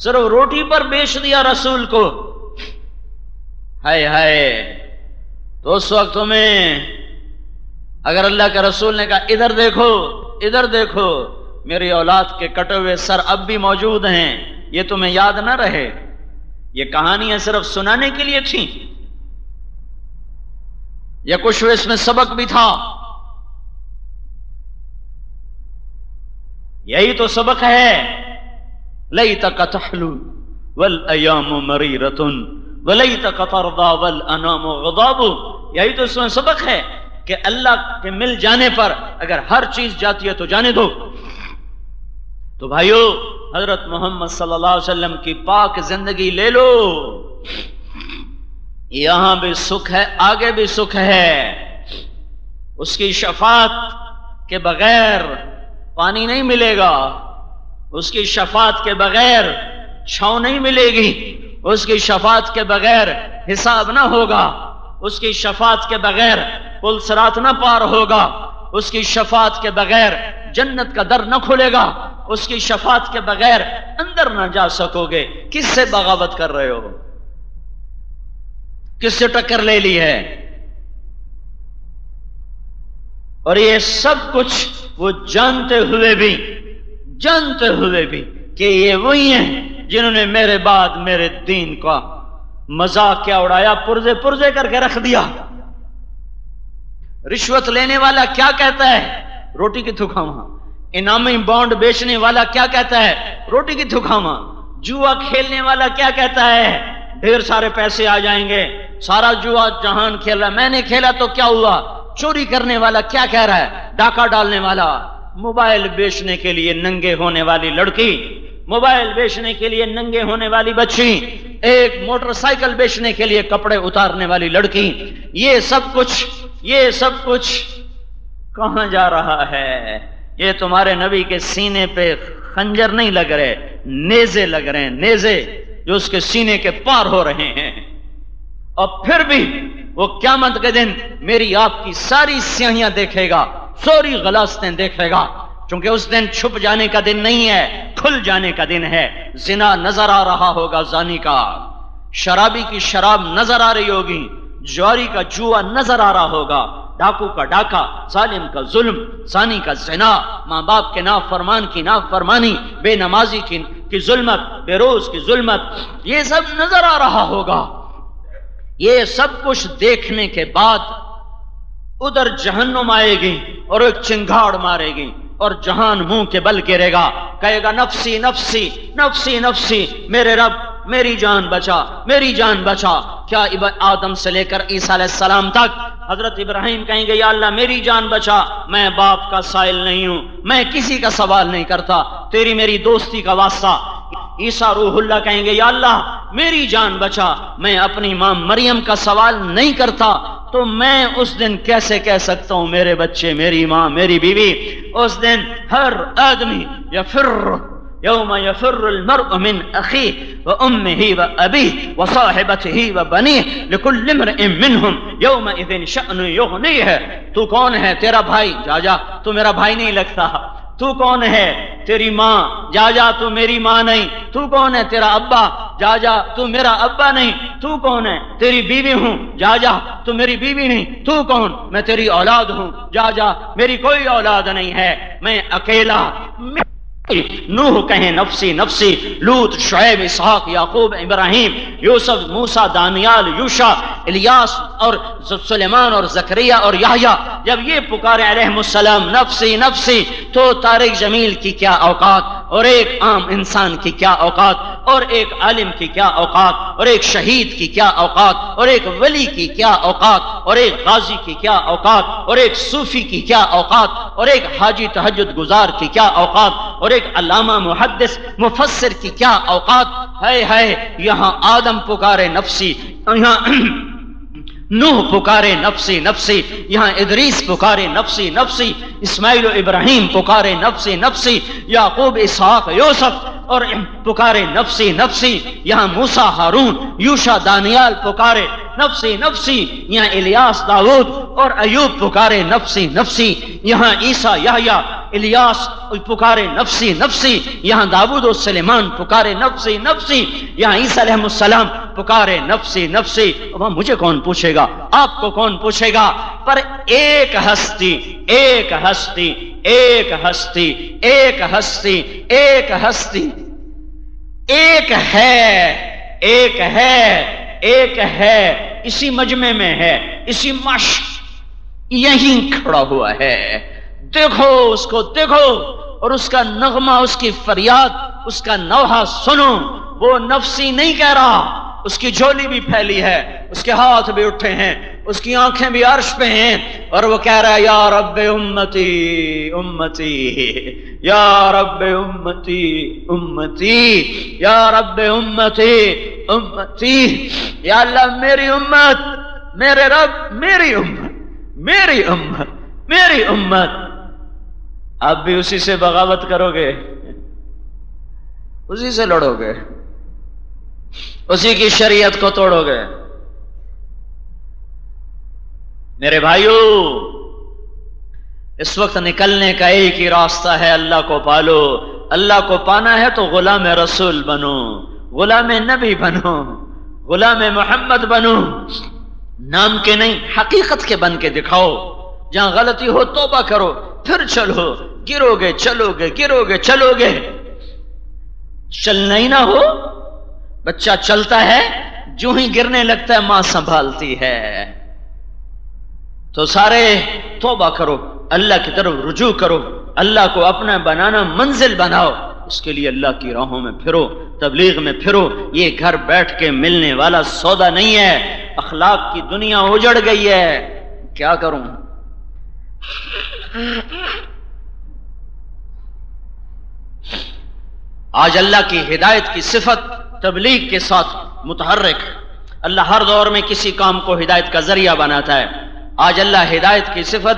صرف روٹی پر بیچ دیا رسول کو، ہائے ہائے۔ تو اس وقت تمہیں اگر اللہ کے رسول نے کہا ادھر دیکھو ادھر دیکھو، میری اولاد کے کٹے ہوئے سر اب بھی موجود ہیں، یہ تمہیں یاد نہ رہے؟ یہ کہانیاں صرف سنانے کے لیے تھیں یا کچھ اس میں سبق بھی تھا؟ یہی تو سبق ہے، لیتک تحلو والایام مریرۃ ولیتک ترضی والانام غضاب۔ یہی تو اس میں سبق ہے کہ اللہ کے مل جانے پر اگر ہر چیز جاتی ہے تو جانے دو۔ تو بھائیو، حضرت محمد صلی اللہ علیہ وسلم کی پاک زندگی لے لو، یہاں بھی سکھ ہے آگے بھی سکھ ہے۔ اس کی شفاعت کے بغیر پانی نہیں ملے گا، اس کی شفاعت کے بغیر چھاؤں نہیں ملے گی، اس کی شفاعت کے بغیر حساب نہ ہوگا، اس کی شفاعت کے بغیر پل صراط نہ پار ہوگا، اس کی شفاعت کے بغیر جنت کا در نہ کھلے گا، اس کی شفاعت کے بغیر اندر نہ جا سکو گے۔ کس سے بغاوت کر رہے ہو؟ کس سے ٹکر لے لی ہے؟ اور یہ سب کچھ وہ جانتے ہوئے بھی کہ یہ وہی ہیں جنہوں نے میرے بعد میرے دین کا مذاق کیا اڑایا، پرزے کر کے رکھ دیا۔ رشوت لینے والا کیا کہتا ہے؟ روٹی کی تھکاواں۔ انعامی بانڈ بیچنے والا کیا کہتا ہے؟ روٹی کی تھکاواں۔ جوا کھیلنے والا کیا کہتا ہے؟ ڈھیر سارے پیسے آ جائیں گے، سارا جوا جہان کھیل رہا، میں نے کھیلا تو کیا ہوا؟ چوری کرنے والا کیا کہہ رہا ہے؟ ڈاکہ ڈالنے والا، موبائل بیچنے کے لیے ننگے ہونے والی لڑکی موبائل بیچنے کے لیے ننگے ہونے والی بچی، ایک موٹر سائیکل بیچنے کے لیے کپڑے اتارنے والی لڑکی، یہ سب کچھ کہاں جا رہا ہے؟ یہ تمہارے نبی کے سینے پہ خنجر نہیں لگ رہے، نیزے لگ رہے ہیں، نیزے جو اس کے سینے کے پار ہو رہے ہیں۔ اور پھر بھی وہ قیامت کے دن میری آپ کی ساری سیاہیاں دیکھے گا، ساری غلاستیں دیکھے گا، چونکہ اس دن چھپ جانے کا دن نہیں ہے، کھل جانے کا دن ہے۔ زنا نظر آ رہا ہوگا زانی کا، شرابی کی شراب نظر آ رہی ہوگی، جواری کا جوا نظر آ رہا ہوگا، ڈاکو کا ڈاکہ، ظالم کا ظلم، زانی کا زنا، ماں باپ کے نافرمان کی نافرمانی، بے نمازی کی ظلمت، بے روز کی ظلمت، یہ سب نظر آ رہا ہوگا۔ یہ سب کچھ دیکھنے کے بعد ادھر جہنم آئے گی اور ایک چنگھاڑ مارے گی اور جہان منہ کے بل گرے گا، کہے گا نفسی نفسی نفسی نفسی، میرے رب میری جان بچا، میری جان بچا۔ کیا آدم سے لے کر عیسیٰ علیہ السلام تک حضرت ابراہیم کہیں گے یا اللہ میری جان بچا، میں باپ کا سائل نہیں ہوں، میں کسی کا سوال نہیں کرتا، تیری میری دوستی کا واسطہ۔ عیسیٰ روح اللہ کہیں گے یا اللہ میری جان بچا، میں اپنی ماں مریم کا سوال نہیں کرتا، تو میں اس دن کیسے کہہ سکتا ہوں میرے بچے، میری ماں، میری بیوی؟ اس دن ہر آدمی یوم یفر المرء من اخیہ وامہ وابیہ وصاحبتہ وبنیہ لکل امرئ منہم یومئذ شأن یغنیہ۔ تو کون ہے؟ تیرا بھائی، جا تو میرا بھائی نہیں لگتا۔ تو کون ہے؟ تیری ماں، جا تو میری ماں نہیں۔ تو کون ہے؟ تیرا ابا، جا تو میرا ابا نہیں۔ تو کون ہے؟ تیری بیوی ہوں، جا تو میری بیوی نہیں۔ تو کون؟ میں تیری اولاد ہوں، جا میری کوئی اولاد نہیں ہے، میں اکیلا۔ نوح کہیں نفسی نفسی، لوط، شعیب، اسحاق، یعقوب، ابراہیم، یوسف، موسیٰ، دانیال، یوشع، الیاس اور سلیمان اور زکریا اور یحییٰ، جب یہ پکارے علیہم السلام نفسی نفسی، تو طارق جمیل کی کیا اوقات، اور ایک عام انسان کی کیا اوقات، اور ایک عالم کی کیا اوقات، اور ایک شہید کی کیا اوقات، اور ایک ولی کی کیا اوقات، اور ایک غازی کی کیا اوقات، اور ایک صوفی کی کیا اوقات، اور ایک حاجی تہجد گزار کی کیا اوقات، اور ایک علامہ محدث مفسر کی کیا اوقات۔ ہے یہاں آدم پکارے نفسی، یہاں نوح پکارے نفسی نفسی، یہاں ادریس پکارے نفسی نفسی، اسماعیل و ابراہیم پکارے نفسی نفسی، یعقوب، اسحاق، یوسف اور پکارے نفسی نفسی، یہاں موسیٰ، ہارون، یوشع، دانیال پکارے نفسی نفسی، یہاں الیاس، داؤد اور ایوب پکارے نفسی نفسی، یہاں عیسیٰ، یحییٰ، الیاس پکارے نفسی نفسی، یہاں داؤد و سلیمان پکارے نفسی نفسی، یہاں عیسیٰ علیہ السلام پکارے نفسی نفسی۔ اب مجھے کون پوچھے گا؟ آپ کو کون پوچھے گا؟ پر ایک ہستی، ایک ہستی، ایک ہستی، ایک ہستی، ایک ہستی، ایک ہے، ایک ہے، ایک ہے، اسی مجمع میں ہے، اسی یہیں کھڑا ہوا ہے۔ دیکھو اس کو، دیکھو، اور اس کا نغمہ، اس کی فریاد، اس کا نوحہ سنو۔ وہ نفسی نہیں کہہ رہا، اس کی جھولی بھی پھیلی ہے، اس کے ہاتھ بھی اٹھے ہیں، اس کی آنکھیں بھی عرش پہ ہیں، اور وہ کہہ رہا ہے یا رب امتی امتی، یا رب امتی امتی، یا رب امتی امتی، یا اللہ میری امت، میرے رب میری امت، میری امت، میری امت۔ آپ بھی اسی سے بغاوت کرو گے، اسی سے لڑو گے، اسی کی شریعت کو توڑو گے۔ میرے بھائیو، اس وقت نکلنے کا ایک ہی راستہ ہے، اللہ کو پالو۔ اللہ کو پانا ہے تو غلام رسول بنو، غلام نبی بنو، غلام محمد بنو، نام کے نہیں حقیقت کے بن کے دکھاؤ۔ جہاں غلطی ہو توبہ کرو، پھر چلو، گرو گے چلو گے، گرو گے چلو گے۔ چلنا ہی نہ ہو، بچہ چلتا ہے، جو ہی گرنے لگتا ہے ماں سنبھالتی ہے۔ تو سارے توبہ کرو، اللہ کی طرف رجوع کرو، اللہ کو اپنا بنانا منزل بناؤ، اس کے لیے اللہ کی راہوں میں پھرو، تبلیغ میں پھرو۔ یہ گھر بیٹھ کے ملنے والا سودا نہیں ہے۔ اخلاق کی دنیا اجڑ گئی ہے، کیا کروں؟ آج اللہ کی ہدایت کی صفت تبلیغ کے ساتھ متحرک ہے۔ اللہ ہر دور میں کسی کام کو ہدایت کا ذریعہ بناتا ہے۔ آج اللہ ہدایت کی صفت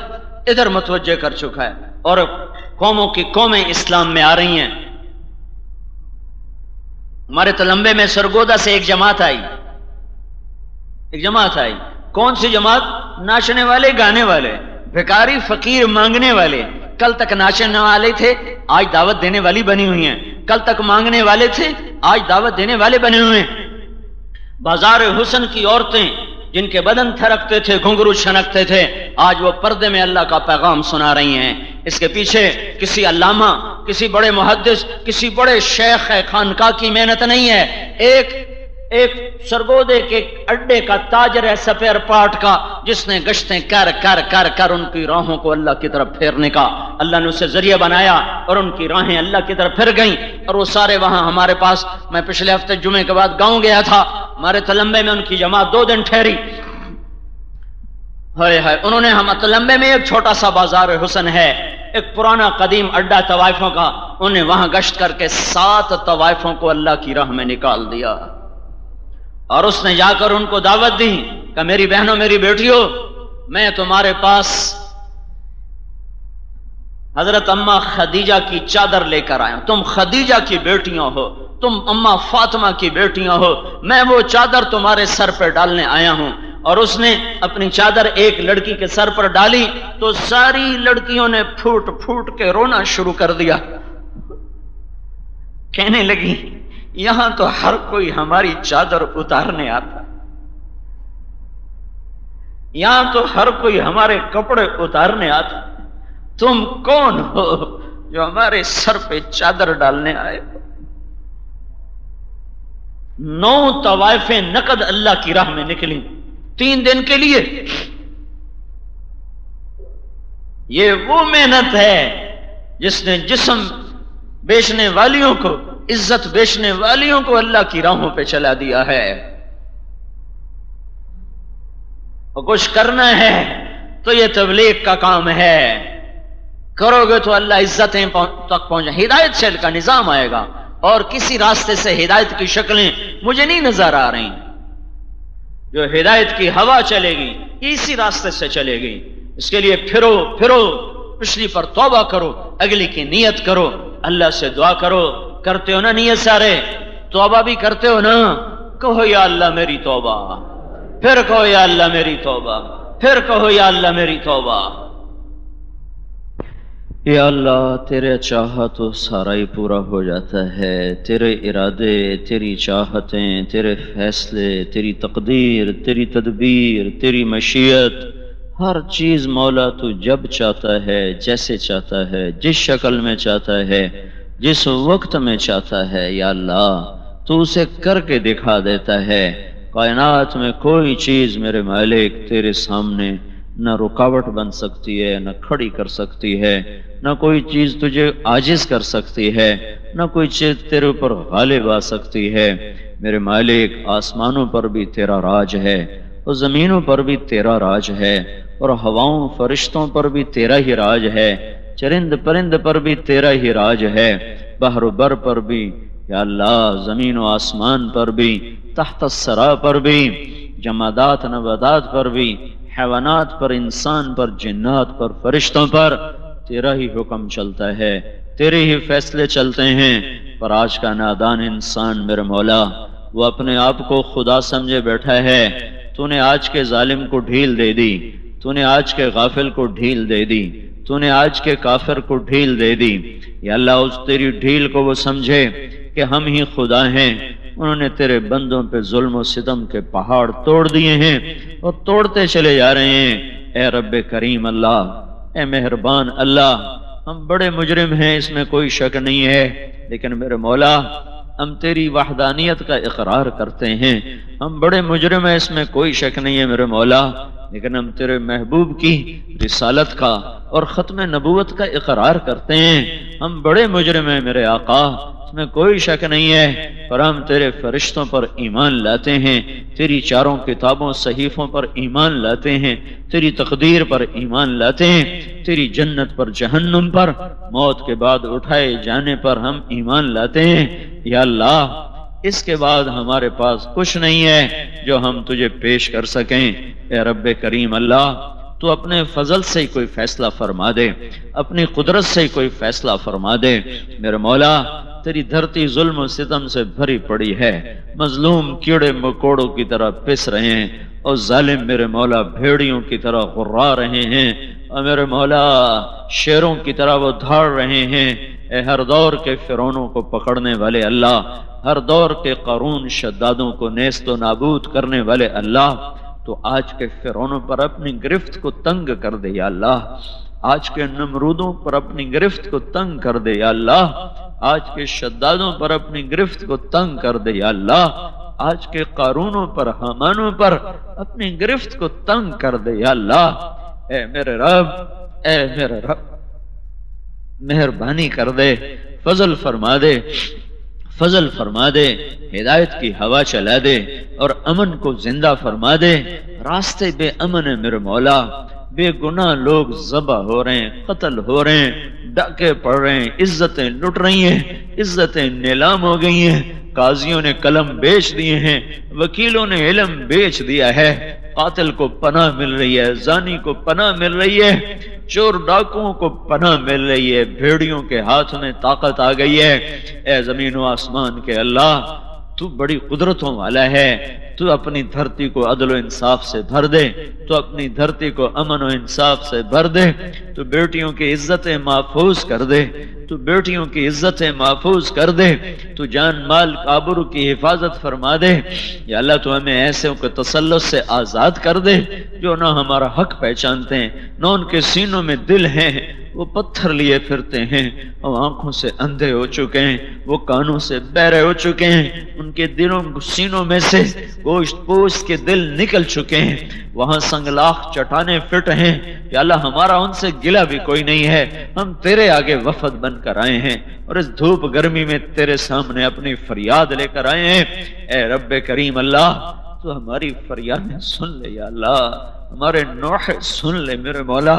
ادھر متوجہ کر چکا ہے اور قوموں کی قومیں اسلام میں آ رہی ہیں۔ ہمارے تلمبے میں سرگودا سے ایک جماعت آئی، کون سی جماعت؟ ناچنے والے، گانے والے، بھکاری فقیر مانگنے والے۔ کل تک ناچنے والے تھے، آج دعوت دینے والی بنی ہوئی ہیں۔ کل تک مانگنے والے تھے، آج دعوت دینے والے بنے ہوئے ہیں۔ بازار حسن کی عورتیں جن کے بدن تھرکتے تھے، گھنگرو چھنکتے تھے، آج وہ پردے میں اللہ کا پیغام سنا رہی ہیں۔ اس کے پیچھے کسی علامہ، کسی بڑے محدث، کسی بڑے شیخ خانقاہ کی محنت نہیں ہے۔ ایک سرگودے کے اڈے کا تاجر ہے، سپیر پاٹ کا، جس نے گشتیں کر کر کر کر ان کی راہوں کو اللہ کی طرف پھیرنے کا اللہ نے اسے ذریعہ بنایا، اور ان کی راہیں اللہ کی طرف پھر گئیں، اور وہ سارے وہاں ہمارے پاس۔ میں پچھلے ہفتے جمعے کے بعد گاؤں گیا تھا، ہمارے تلمبے میں ان کی جماعت 2 دن ٹھہری۔ انہوں نے ہم تلمبے میں ایک چھوٹا سا بازار حسن ہے، ایک پرانا قدیم اڈا طوائفوں کا، انہیں وہاں گشت کر کے 7 طوائفوں کو اللہ کی راہ میں نکال دیا، اور اس نے جا کر ان کو دعوت دی کہ میری بہنوں، میری بیٹیوں، میں تمہارے پاس حضرت اماں خدیجہ کی چادر لے کر آیا ہوں، تم خدیجہ کی بیٹیاں ہو، تم اماں فاطمہ کی بیٹیاں ہو، میں وہ چادر تمہارے سر پہ ڈالنے آیا ہوں۔ اور اس نے اپنی چادر ایک لڑکی کے سر پر ڈالی تو ساری لڑکیوں نے پھوٹ پھوٹ کے رونا شروع کر دیا، کہنے لگی یہاں تو ہر کوئی ہماری چادر اتارنے آتا، یہاں تو ہر کوئی ہمارے کپڑے اتارنے آتا، تم کون ہو جو ہمارے سر پہ چادر ڈالنے آئے؟ 9 طوائفیں نقد اللہ کی راہ میں نکلی 3 دن کے لیے۔ یہ وہ محنت ہے جس نے جسم بیچنے والیوں کو، عزت بیچنے والیوں کو اللہ کی راہوں پہ چلا دیا ہے۔ اور کچھ کرنا ہے تو یہ تبلیغ کا کام ہے، کرو گے تو اللہ عزتیں تک پہنچے، ہدایت سے کا نظام آئے گا، اور کسی راستے سے ہدایت کی شکلیں مجھے نہیں نظر آ رہی۔ جو ہدایت کی ہوا چلے گی اسی راستے سے چلے گی۔ اس کے لیے پھرو، پچھلی پر توبہ کرو، اگلی کی نیت کرو، اللہ سے دعا کرو۔ کرتے ہو نا نیت سارے؟ توبہ بھی کرتے ہو نا؟ کہو یا اللہ میری توبہ، پھر کہو یا اللہ میری توبہ، پھر کہو یا اللہ میری توبہ۔ یا اللہ تیرے چاہا تو سارا ہی پورا ہو جاتا ہے، تیرے ارادے، تیری چاہتیں، تیرے فیصلے، تیری تقدیر، تیری تدبیر، تیری مشیت، ہر چیز مولا تو جب چاہتا ہے، جیسے چاہتا ہے، جس شکل میں چاہتا ہے، جس وقت میں چاہتا ہے، یا اللہ تو اسے کر کے دکھا دیتا ہے۔ کائنات میں کوئی چیز میرے مالک تیرے سامنے نہ رکاوٹ بن سکتی ہے، نہ کھڑی کر سکتی ہے، نہ کوئی چیز تجھے عاجز کر سکتی ہے، نہ کوئی چیز تیرے اوپر غالب آ سکتی ہے۔ میرے مالک آسمانوں پر بھی تیرا راج ہے، اور زمینوں پر بھی تیرا راج ہے، اور ہواؤں فرشتوں پر بھی تیرا ہی راج ہے، چرند پرند پر بھی تیرا ہی راج ہے، بحر و بر پر بھی، یا اللہ زمین و آسمان پر بھی، تحت الثری پر بھی، جمادات نباتات پر بھی، حیوانات پر، انسان پر، جنات پر، فرشتوں پر تیرا ہی حکم چلتا ہے، تیرے ہی فیصلے چلتے ہیں۔ پر آج کا نادان انسان میرے مولا وہ اپنے آپ کو خدا سمجھے بیٹھا ہے، تو نے آج کے ظالم کو ڈھیل دے دی، تو نے آج کے غافل کو ڈھیل دے دی، تو نے آج کے کافر کو ڈھیل دے دی۔ یا اللہ اس تیری ڈھیل کو وہ سمجھے کہ ہم ہی خدا ہیں، انہوں نے تیرے بندوں پہ ظلم و ستم کے پہاڑ توڑ دیے ہیں اور توڑتے چلے جا رہے ہیں۔ اے رب کریم اللہ، اے مہربان اللہ، ہم بڑے مجرم ہیں، اس میں کوئی شک نہیں ہے، لیکن میرے مولا ہم تیری وحدانیت کا اقرار کرتے ہیں، ہم بڑے مجرم ہیں، اس میں کوئی شک نہیں ہے میرے مولا، لیکن ہم تیرے محبوب کی رسالت کا اور ختم نبوت کا اقرار کرتے ہیں، ہم بڑے مجرم ہیں میرے آقا، میں کوئی شک نہیں ہے، اور ہم تیرے فرشتوں پر ایمان لاتے ہیں، تیری چاروں کتابوں صحیفوں پر ایمان لاتے ہیں، تیری تقدیر پر ایمان لاتے ہیں، تیری جنت پر جہنم پر موت کے بعد اٹھائے جانے پر ہم ایمان لاتے ہیں۔ یا اللہ اس کے بعد ہمارے پاس کچھ نہیں ہے جو ہم تجھے پیش کر سکیں۔ اے رب کریم اللہ، تو اپنے فضل سے ہی کوئی فیصلہ فرما دے، اپنی قدرت سے ہی کوئی فیصلہ فرما دے۔ میرے مولا تیری دھرتی ظلم و ستم سے بھری پڑی ہے، مظلوم کیڑے مکوڑوں کی طرح پس رہے ہیں، اور ظالم میرے مولا بھیڑیوں کی طرح غرا رہے ہیں، اور میرے مولا شیروں کی طرح وہ دھاڑ رہے ہیں۔ اے ہر دور کے فرعونوں کو پکڑنے والے اللہ، ہر دور کے قارون شدادوں کو نیست و نابود کرنے والے اللہ، تو آج کے فرعونوں پر اپنی گرفت کو تنگ کر دے یا اللہ، آج کے نمرودوں پر اپنی گرفت کو تنگ کر دے یا اللہ، آج کے شدادوں پر اپنی گرفت کو تنگ کر دے یا اللہ، آج کے قارونوں پر حامانوں پر اپنی گرفت کو تنگ کر دے یا اللہ۔ اے میرے رب، اے میرے رب، مہربانی کر دے، فضل فرما دے، فضل فرما دے، ہدایت کی ہوا چلا دے، اور امن کو زندہ فرما دے۔ راستے بے امن ہے میرے مولا، بے گناہ لوگ ذبح ہو رہے ہیں، قتل ہو رہے ہیں، ڈاکے پڑ رہے ہیں، عزتیں لٹ رہی ہیں، عزتیں نیلام ہو گئی ہیں، قاضیوں نے قلم بیچ دیے ہیں، وکیلوں نے علم بیچ دیا ہے، قاتل کو پناہ مل رہی ہے، زانی کو پناہ مل رہی ہے، چور ڈاکوؤں کو پناہ مل رہی ہے، بھیڑیوں کے ہاتھ میں طاقت آ گئی ہے۔ اے زمین و آسمان کے اللہ، تو بڑی قدرتوں والا ہے، تو اپنی دھرتی کو عدل و انصاف سے بھر دے، تو اپنی دھرتی کو امن و انصاف سے بھر دے، تو بیٹیوں کی عزتیں محفوظ کر دے، تو بیٹیوں کی عزتیں محفوظ کر دے، تو جان مال آبرو کی حفاظت فرما دے۔ یا اللہ تو ہمیں ایسے کے تسلط سے آزاد کر دے جو نہ ہمارا حق پہچانتے ہیں، نہ ان کے سینوں میں دل ہیں، وہ پتھر لیے پھرتے ہیں، وہ آنکھوں سے اندھے ہو چکے ہیں، وہ کانوں سے بہرے ہو چکے ہیں، ان کے دلوں سینوں میں سے گوشت پوست کے دل نکل چکے ہیں، وہاں سنگلاخ چٹانیں فٹ ہیں۔ یا اللہ ہمارا ان سے گلہ بھی کوئی نہیں ہے، ہم تیرے آگے وفد بن کر آئے ہیں، اور اس دھوپ گرمی میں تیرے سامنے اپنی فریاد لے کر آئے ہیں۔ اے رب کریم اللہ، تو ہماری فریادیں سن لے یا اللہ، ہمارے نوحے سن لے میرے مولا۔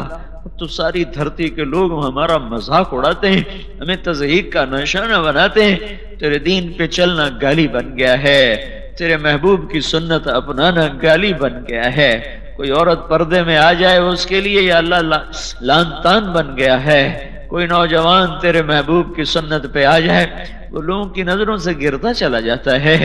اب تو ساری دھرتی کے لوگ ہمارا مذاق اڑاتے ہیں، ہمیں تضحیک کا نشانہ بناتے ہیں، تیرے دین پہ چلنا گالی بن گیا ہے، تیرے محبوب کی سنت اپنانا گالی بن گیا ہے، کوئی عورت پردے میں آ جائے اس کے لیے یا اللہ لان تان بن گیا ہے، کوئی نوجوان تیرے محبوب کی سنت پہ آ جائے وہ لوگوں کی نظروں سے گرتا چلا جاتا ہے۔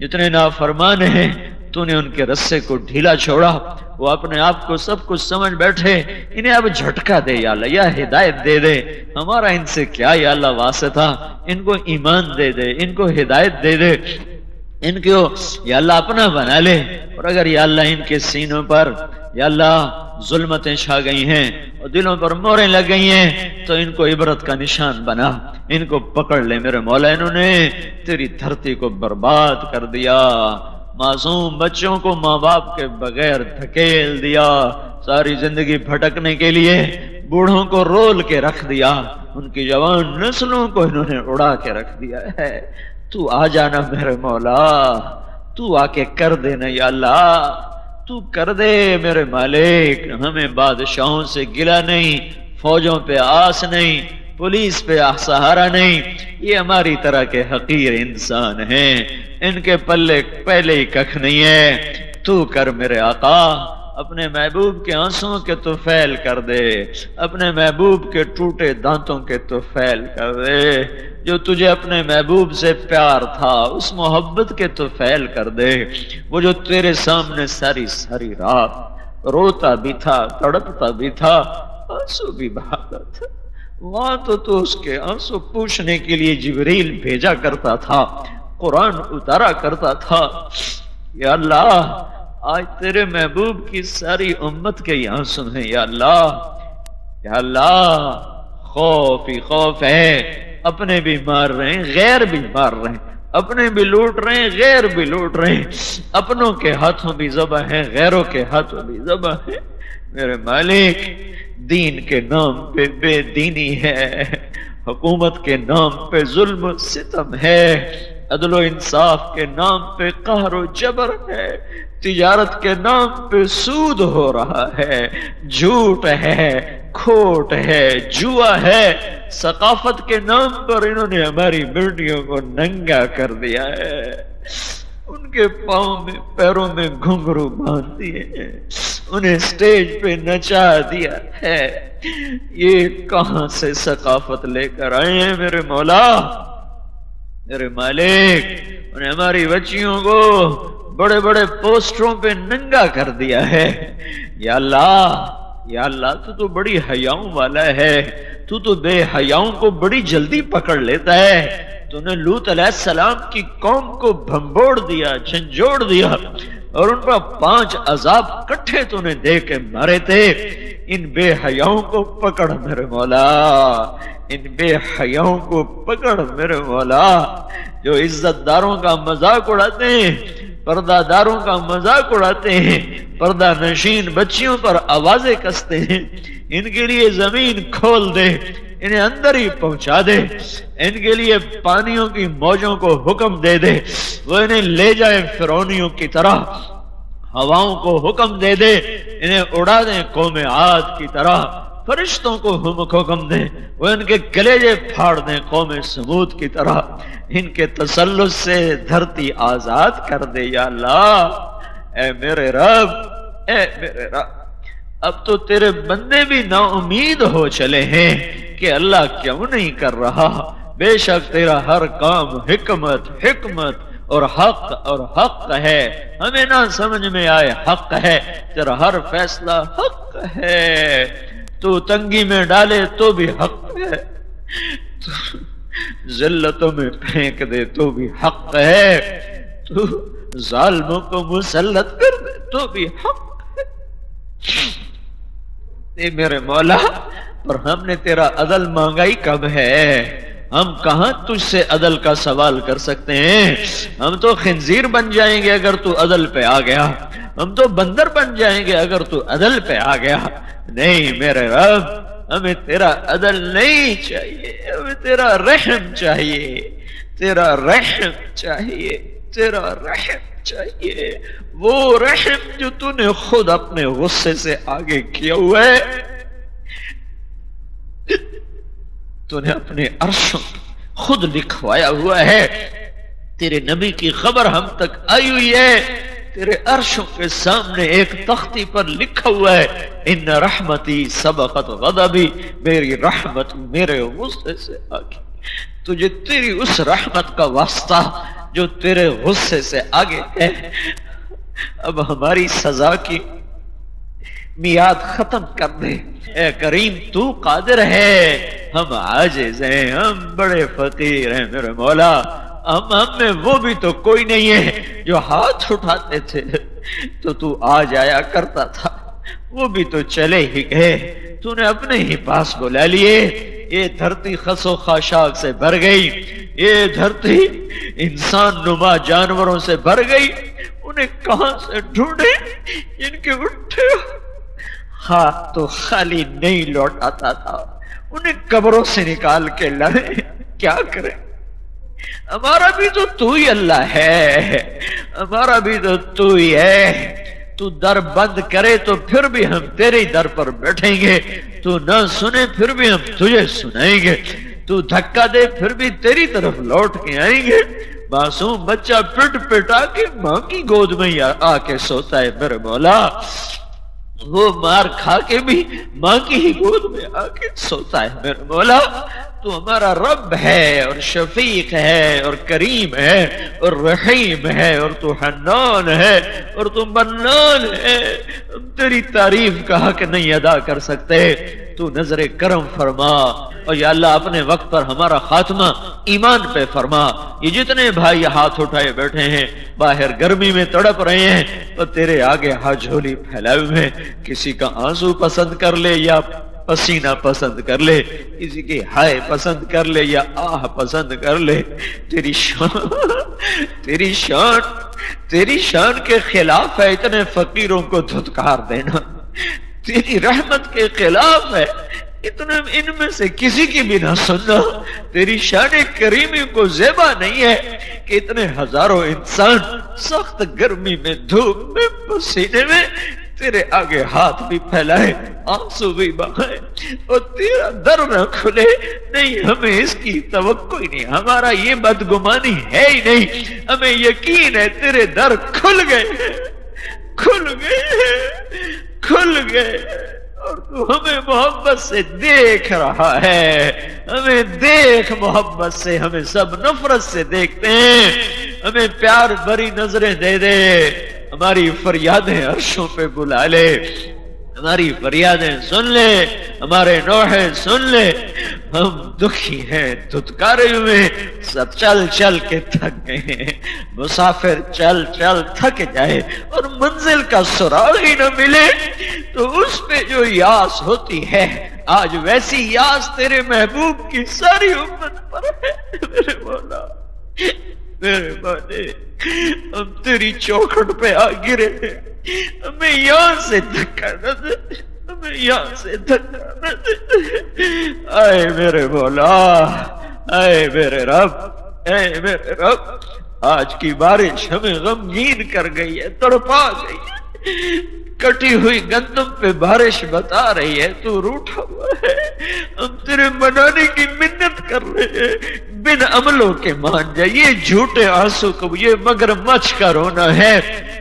جتنے نافرمان ہیں تو نے ان کے رسے کو ڈھیلا چھوڑا، وہ اپنے آپ کو سب کچھ سمجھ بیٹھے، انہیں اب جھٹکا دے یا اللہ، یا ہدایت دے دے، ہمارا ان سے کیا یا اللہ واسطہ، ان کو ایمان دے دے، ان کو ہدایت دے دے، ان کو یا اللہ اپنا بنا لے۔ اور اگر یا اللہ ان کے سینوں پر یا اللہ ظلمتیں چھا گئی ہیں اور دلوں پر موریں لگ گئی ہیں تو ان کو عبرت کا نشان بنا، ان کو پکڑ لے میرے مولا۔ انہوں نے تیری دھرتی کو برباد کر دیا، معصوم بچوں کو ماں باپ کے بغیر دھکیل دیا، ساری زندگی بھٹکنے کے لیے بوڑھوں کو رول کے رکھ دیا، ان کی جوان نسلوں کو انہوں نے اڑا کے رکھ دیا ہے۔ تو آ جانا میرے مولا، تو آ کے کر دینا یا اللہ، تو کر دے میرے مالک۔ ہمیں بادشاہوں سے گلہ نہیں، فوجوں پہ آس نہیں، پولیس پہ سہارا نہیں، یہ ہماری طرح کے حقیر انسان ہیں، ان کے پلے پہلے ہی ککھ نہیں ہے۔ تو کر میرے آقا، اپنے محبوب کے آنسوں کے تو فیل کر دے، اپنے محبوب کے ٹوٹے دانتوں کے تو فیل کر دے، جو تجھے اپنے محبوب سے پیار تھا اس محبت کے تو فیل کر دے، وہ جو تیرے سامنے ساری ساری رات روتا بھی تھا، تڑپتا بھی تھا، آنسو بھی بہاتا تھا، وہاں تو اس کے آنسو پوچھنے کے لیے جبریل بھیجا کرتا تھا، قرآن اتارا کرتا تھا۔ یا اللہ آج تیرے محبوب کی ساری امت کے آنسو ہیں یا اللہ، یا اللہ خوف ہی خوف ہے، اپنے بھی مار رہے ہیں، غیر بھی مار رہے ہیں، اپنے بھی لوٹ رہے ہیں، غیر بھی لوٹ رہے ہیں، اپنوں کے ہاتھوں بھی ذبح ہیں، غیروں کے ہاتھوں بھی ذبح ہیں۔ میرے مالک دین کے نام پہ بے دینی ہے، حکومت کے نام پہ ظلم و ستم ہے، عدل و انصاف کے نام پہ قہر و جبر ہے، تجارت کے نام پہ سود ہو رہا ہے، جھوٹ ہے، کھوٹ ہے، جوا ہے، ثقافت کے نام پر انہوں نے ہماری بیٹیوں کو ننگا کر دیا ہے، ان کے پاؤں میں پیروں میں گھنگرو باندھ دیے ہیں، انہیں سٹیج پہ نچا دیا ہے۔ یہ کہاں سے ثقافت لے کر آئے ہیں میرے مولا، میرے مالک؟ انہیں ہماری بچیوں کو بڑے بڑے پوسٹروں پہ ننگا کر دیا ہے۔ یا اللہ تو بڑی حیاؤں والا ہے، تو بے حیاؤں کو بڑی جلدی پکڑ لیتا ہے۔ تو نے لوط علیہ السلام کی قوم کو بھمبوڑ دیا، جھنجھوڑ دیا، اور ان پر 5 عذاب کٹھے تو نے دے کے مارے تھے۔ ان بے حیاؤں کو پکڑ میرے مولا، ان بے حیاؤں کو پکڑ میرے مولا، جو عزت داروں کا مذاق اڑاتے ہیں، پردہ داروں کا مذاق اڑاتے ہیں، پردہ نشین بچیوں پر آوازیں کستے ہیں۔ ان کے لیے زمین کھول دے، انہیں اندر ہی پہنچا دے، ان کے لیے پانیوں کی موجوں کو حکم دے دے، وہ انہیں لے جائے فرعونیوں کی طرح، ہواؤں کو حکم دے دے، انہیں اڑا دیں قوم عاد کی طرح، فرشتوں کو حکم دیں، وہ ان کے کلیجے پھاڑ دیں قوم سمود کی طرح، ان کے تسلط سے دھرتی آزاد کر دے یا اللہ۔ اے میرے رب، اے میرے رب، اب تو تیرے بندے بھی نا امید ہو چلے ہیں کہ اللہ کیوں نہیں کر رہا۔ بے شک تیرا ہر کام حکمت اور حق ہے، ہمیں نہ سمجھ میں آئے حق ہے، تیرا ہر فیصلہ حق ہے، تو تنگی میں ڈالے تو بھی حق ہے، تو ذلتوں میں پھینک دے تو بھی حق ہے، تو ظالموں کو مسلط کر دے تو بھی حق ہے۔ اے میرے مولا، پر ہم نے تیرا عدل مانگا ہی کب ہے؟ ہم کہاں تجھ سے عدل کا سوال کر سکتے ہیں؟ ہم تو خنزیر بن جائیں گے اگر تو عدل پہ آ گیا، ہم تو بندر بن جائیں گے اگر تو عدل پہ آ گیا۔ نہیں میرے رب، ہمیں تیرا عدل نہیں چاہیے، ہمیں تیرا رحم چاہیے، تیرا رحم چاہیے، تیرا رحم چاہیے، وہ رحم جو تو نے خود اپنے غصے سے آگے کیا ہوا ہے، تو نے اپنے عرشوں خود لکھوایا ہوا ہے۔ تیرے نبی کی خبر ہم تک آئی ہوئی ہے، تیرے عرشوں کے سامنے ایک تختی پر لکھا ہوا ہے، ان رحمتی سبقت غضبی، میری رحمت میرے غصے سے آگے۔ تجھے تیری اس رحمت کا واسطہ جو تیرے غصے سے آگے ہے، اب ہماری سزا کی میعاد ختم کر دے۔ اے کریم، تو قادر ہے، ہم عاجز ہیں، ہم بڑے فقیر ہیں میرے مولا، ہم میں وہ بھی تو کوئی نہیں ہے جو ہاتھ اٹھاتے تھے تو آ جایا کرتا تھا، وہ بھی تو چلے ہی گئے، تو نے اپنے ہی پاس بلا لیے۔ یہ دھرتی خس و خاشاک سے بھر گئی، یہ دھرتی انسان نما جانوروں سے بھر گئی، انہیں کہاں سے ڈھونڈے؟ ان کے اٹھے ہاتھ تو خالی نہیں لوٹاتا تھا، انہیں قبروں سے نکال کے لائے۔ کیا کریں؟ ہمارا بھی تو ہی اللہ ہے، ہمارا بھی تو ہی ہے۔ تو در بند کرے تو پھر بھی ہم تیرے در پر بیٹھیں گے، تو نہ سنے پھر بھی ہم تجھے سنائیں گے، تو دھکا دے پھر بھی تیری طرف لوٹ کے آئیں گے۔ معصوم بچہ پٹ پٹا کے ماں کی گود میں آ کے سوتا ہے میرے مولا، وہ مار کھا کے بھی ماں کی ہی گود میں آ کے سوتا ہے میرے مولا۔ تو ہمارا رب ہے اور شفیق ہے اور کریم ہے اور رحیم ہے، اور تو حنان ہے اور تو منان ہے، ہم تیری تعریف کا حق نہیں ادا کر سکتے۔ تو نظر کرم فرما، اور یا اللہ اپنے وقت پر ہمارا خاتمہ ایمان پہ فرما۔ یہ جتنے بھائی ہاتھ اٹھائے بیٹھے ہیں، باہر گرمی میں تڑپ رہے ہیں اور تیرے آگے ہاتھ جھولی پھیلائے ہوئے ہیں، کسی کا آنسو پسند کر لے یا پسینہ پسند کر لے، کسی کی ہائے پسند کر لے یا آہ پسند کر لے، تیری شان کے خلاف ہے اتنے فقیروں کو دھتکار دینا، تیری رحمت کے خلاف ہے اتنے ان میں سے کسی کی بھی نہ سننا. تیری شان کریمی کو زیبا نہیں ہے کہ اتنے ہزاروں انسان سخت گرمی میں، دھوپ میں، پسینے میں تیرے آگے ہاتھ بھی پھیلائے، آنسو بھی بہائے اور تیرا در نہ کھلے. نہیں، ہمیں اس کی توقع ہی نہیں، ہمارا یہ بدگمانی ہے ہی نہیں. ہمیں یقین ہے تیرے در کھل گئے، کھل گئے، کھل گئے، اور تو ہمیں محبت سے دیکھ رہا ہے. ہمیں دیکھ محبت سے، ہمیں سب نفرت سے دیکھتے ہیں. ہمیں پیار بھری نظریں دے دے. ہماری فریادیں عرشوں پہ بلا لے، ہماری فریادیں سن لے، ہمارے نوحے سن لے. ہم دکھی ہیں، دھتکارے ہوئے، سب چل چل کے تھک گئے ہیں. مسافر چل چل تھک جائے اور منزل کا سراغ ہی نہ ملے تو اس پہ جو یاس ہوتی ہے، آج ویسی یاس تیرے محبوب کی ساری امت پر ہے. میرے مولا، میرے مالے، ہم تیری چوکھٹ پہ آ گرے ہیں. ہمیں یہاں سے دھکا نہ دے، ہمیں یہاں سے دھکا نہ دے. اے میرے مولا، اے میرے رب، اے میرے رب، آج کی بارش ہمیں غمگین کر گئی ہے، تڑپا گئی ہے. کٹی ہوئی گندم پہ بارش بتا رہی ہے تو روٹھا ہوا ہے. ہم تیرے منانے کی منت کر رہے ہیں، بن عملوں کے مان جا. یہ جھوٹے آنسو کو، یہ مگرمچھ کا رونا ہے،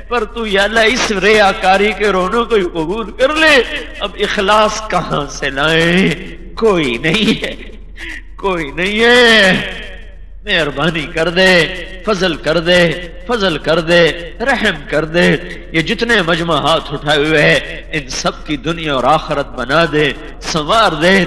پر تو یا اللہ اس ریاکاری کے رونوں کو قبول کر لے. اب اخلاص کہاں سے لائیں؟ کوئی نہیں ہے، کوئی نہیں ہے. مہربانی کر دے، فضل کر دے، فضل کر دے، رحم کر دے. یہ جتنے مجمع ہاتھ اٹھائے ہوئے ہیں ان سب کی دنیا اور آخرت بنا دے، سنوار دے.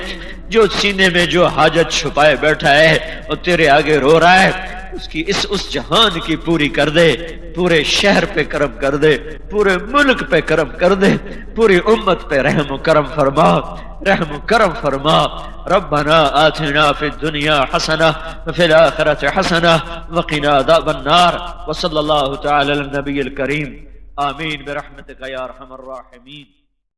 جو سینے میں جو حاجت چھپائے بیٹھا ہے اور تیرے آگے رو رہا ہے، اس کی اس جہان کی پوری کر دے. پورے شہر پہ کرم کر دے، پورے ملک پہ کرم کر دے، پوری امت پہ رحم و کرم فرما، رحم و کرم فرما. ربنا آتنا فی الدنیا حسنہ وفی الآخرۃ حسنہ وقنا عذاب النار. وصلی اللہ تعالی علی النبی الکریم. آمین برحمتک یا ارحم الراحمین.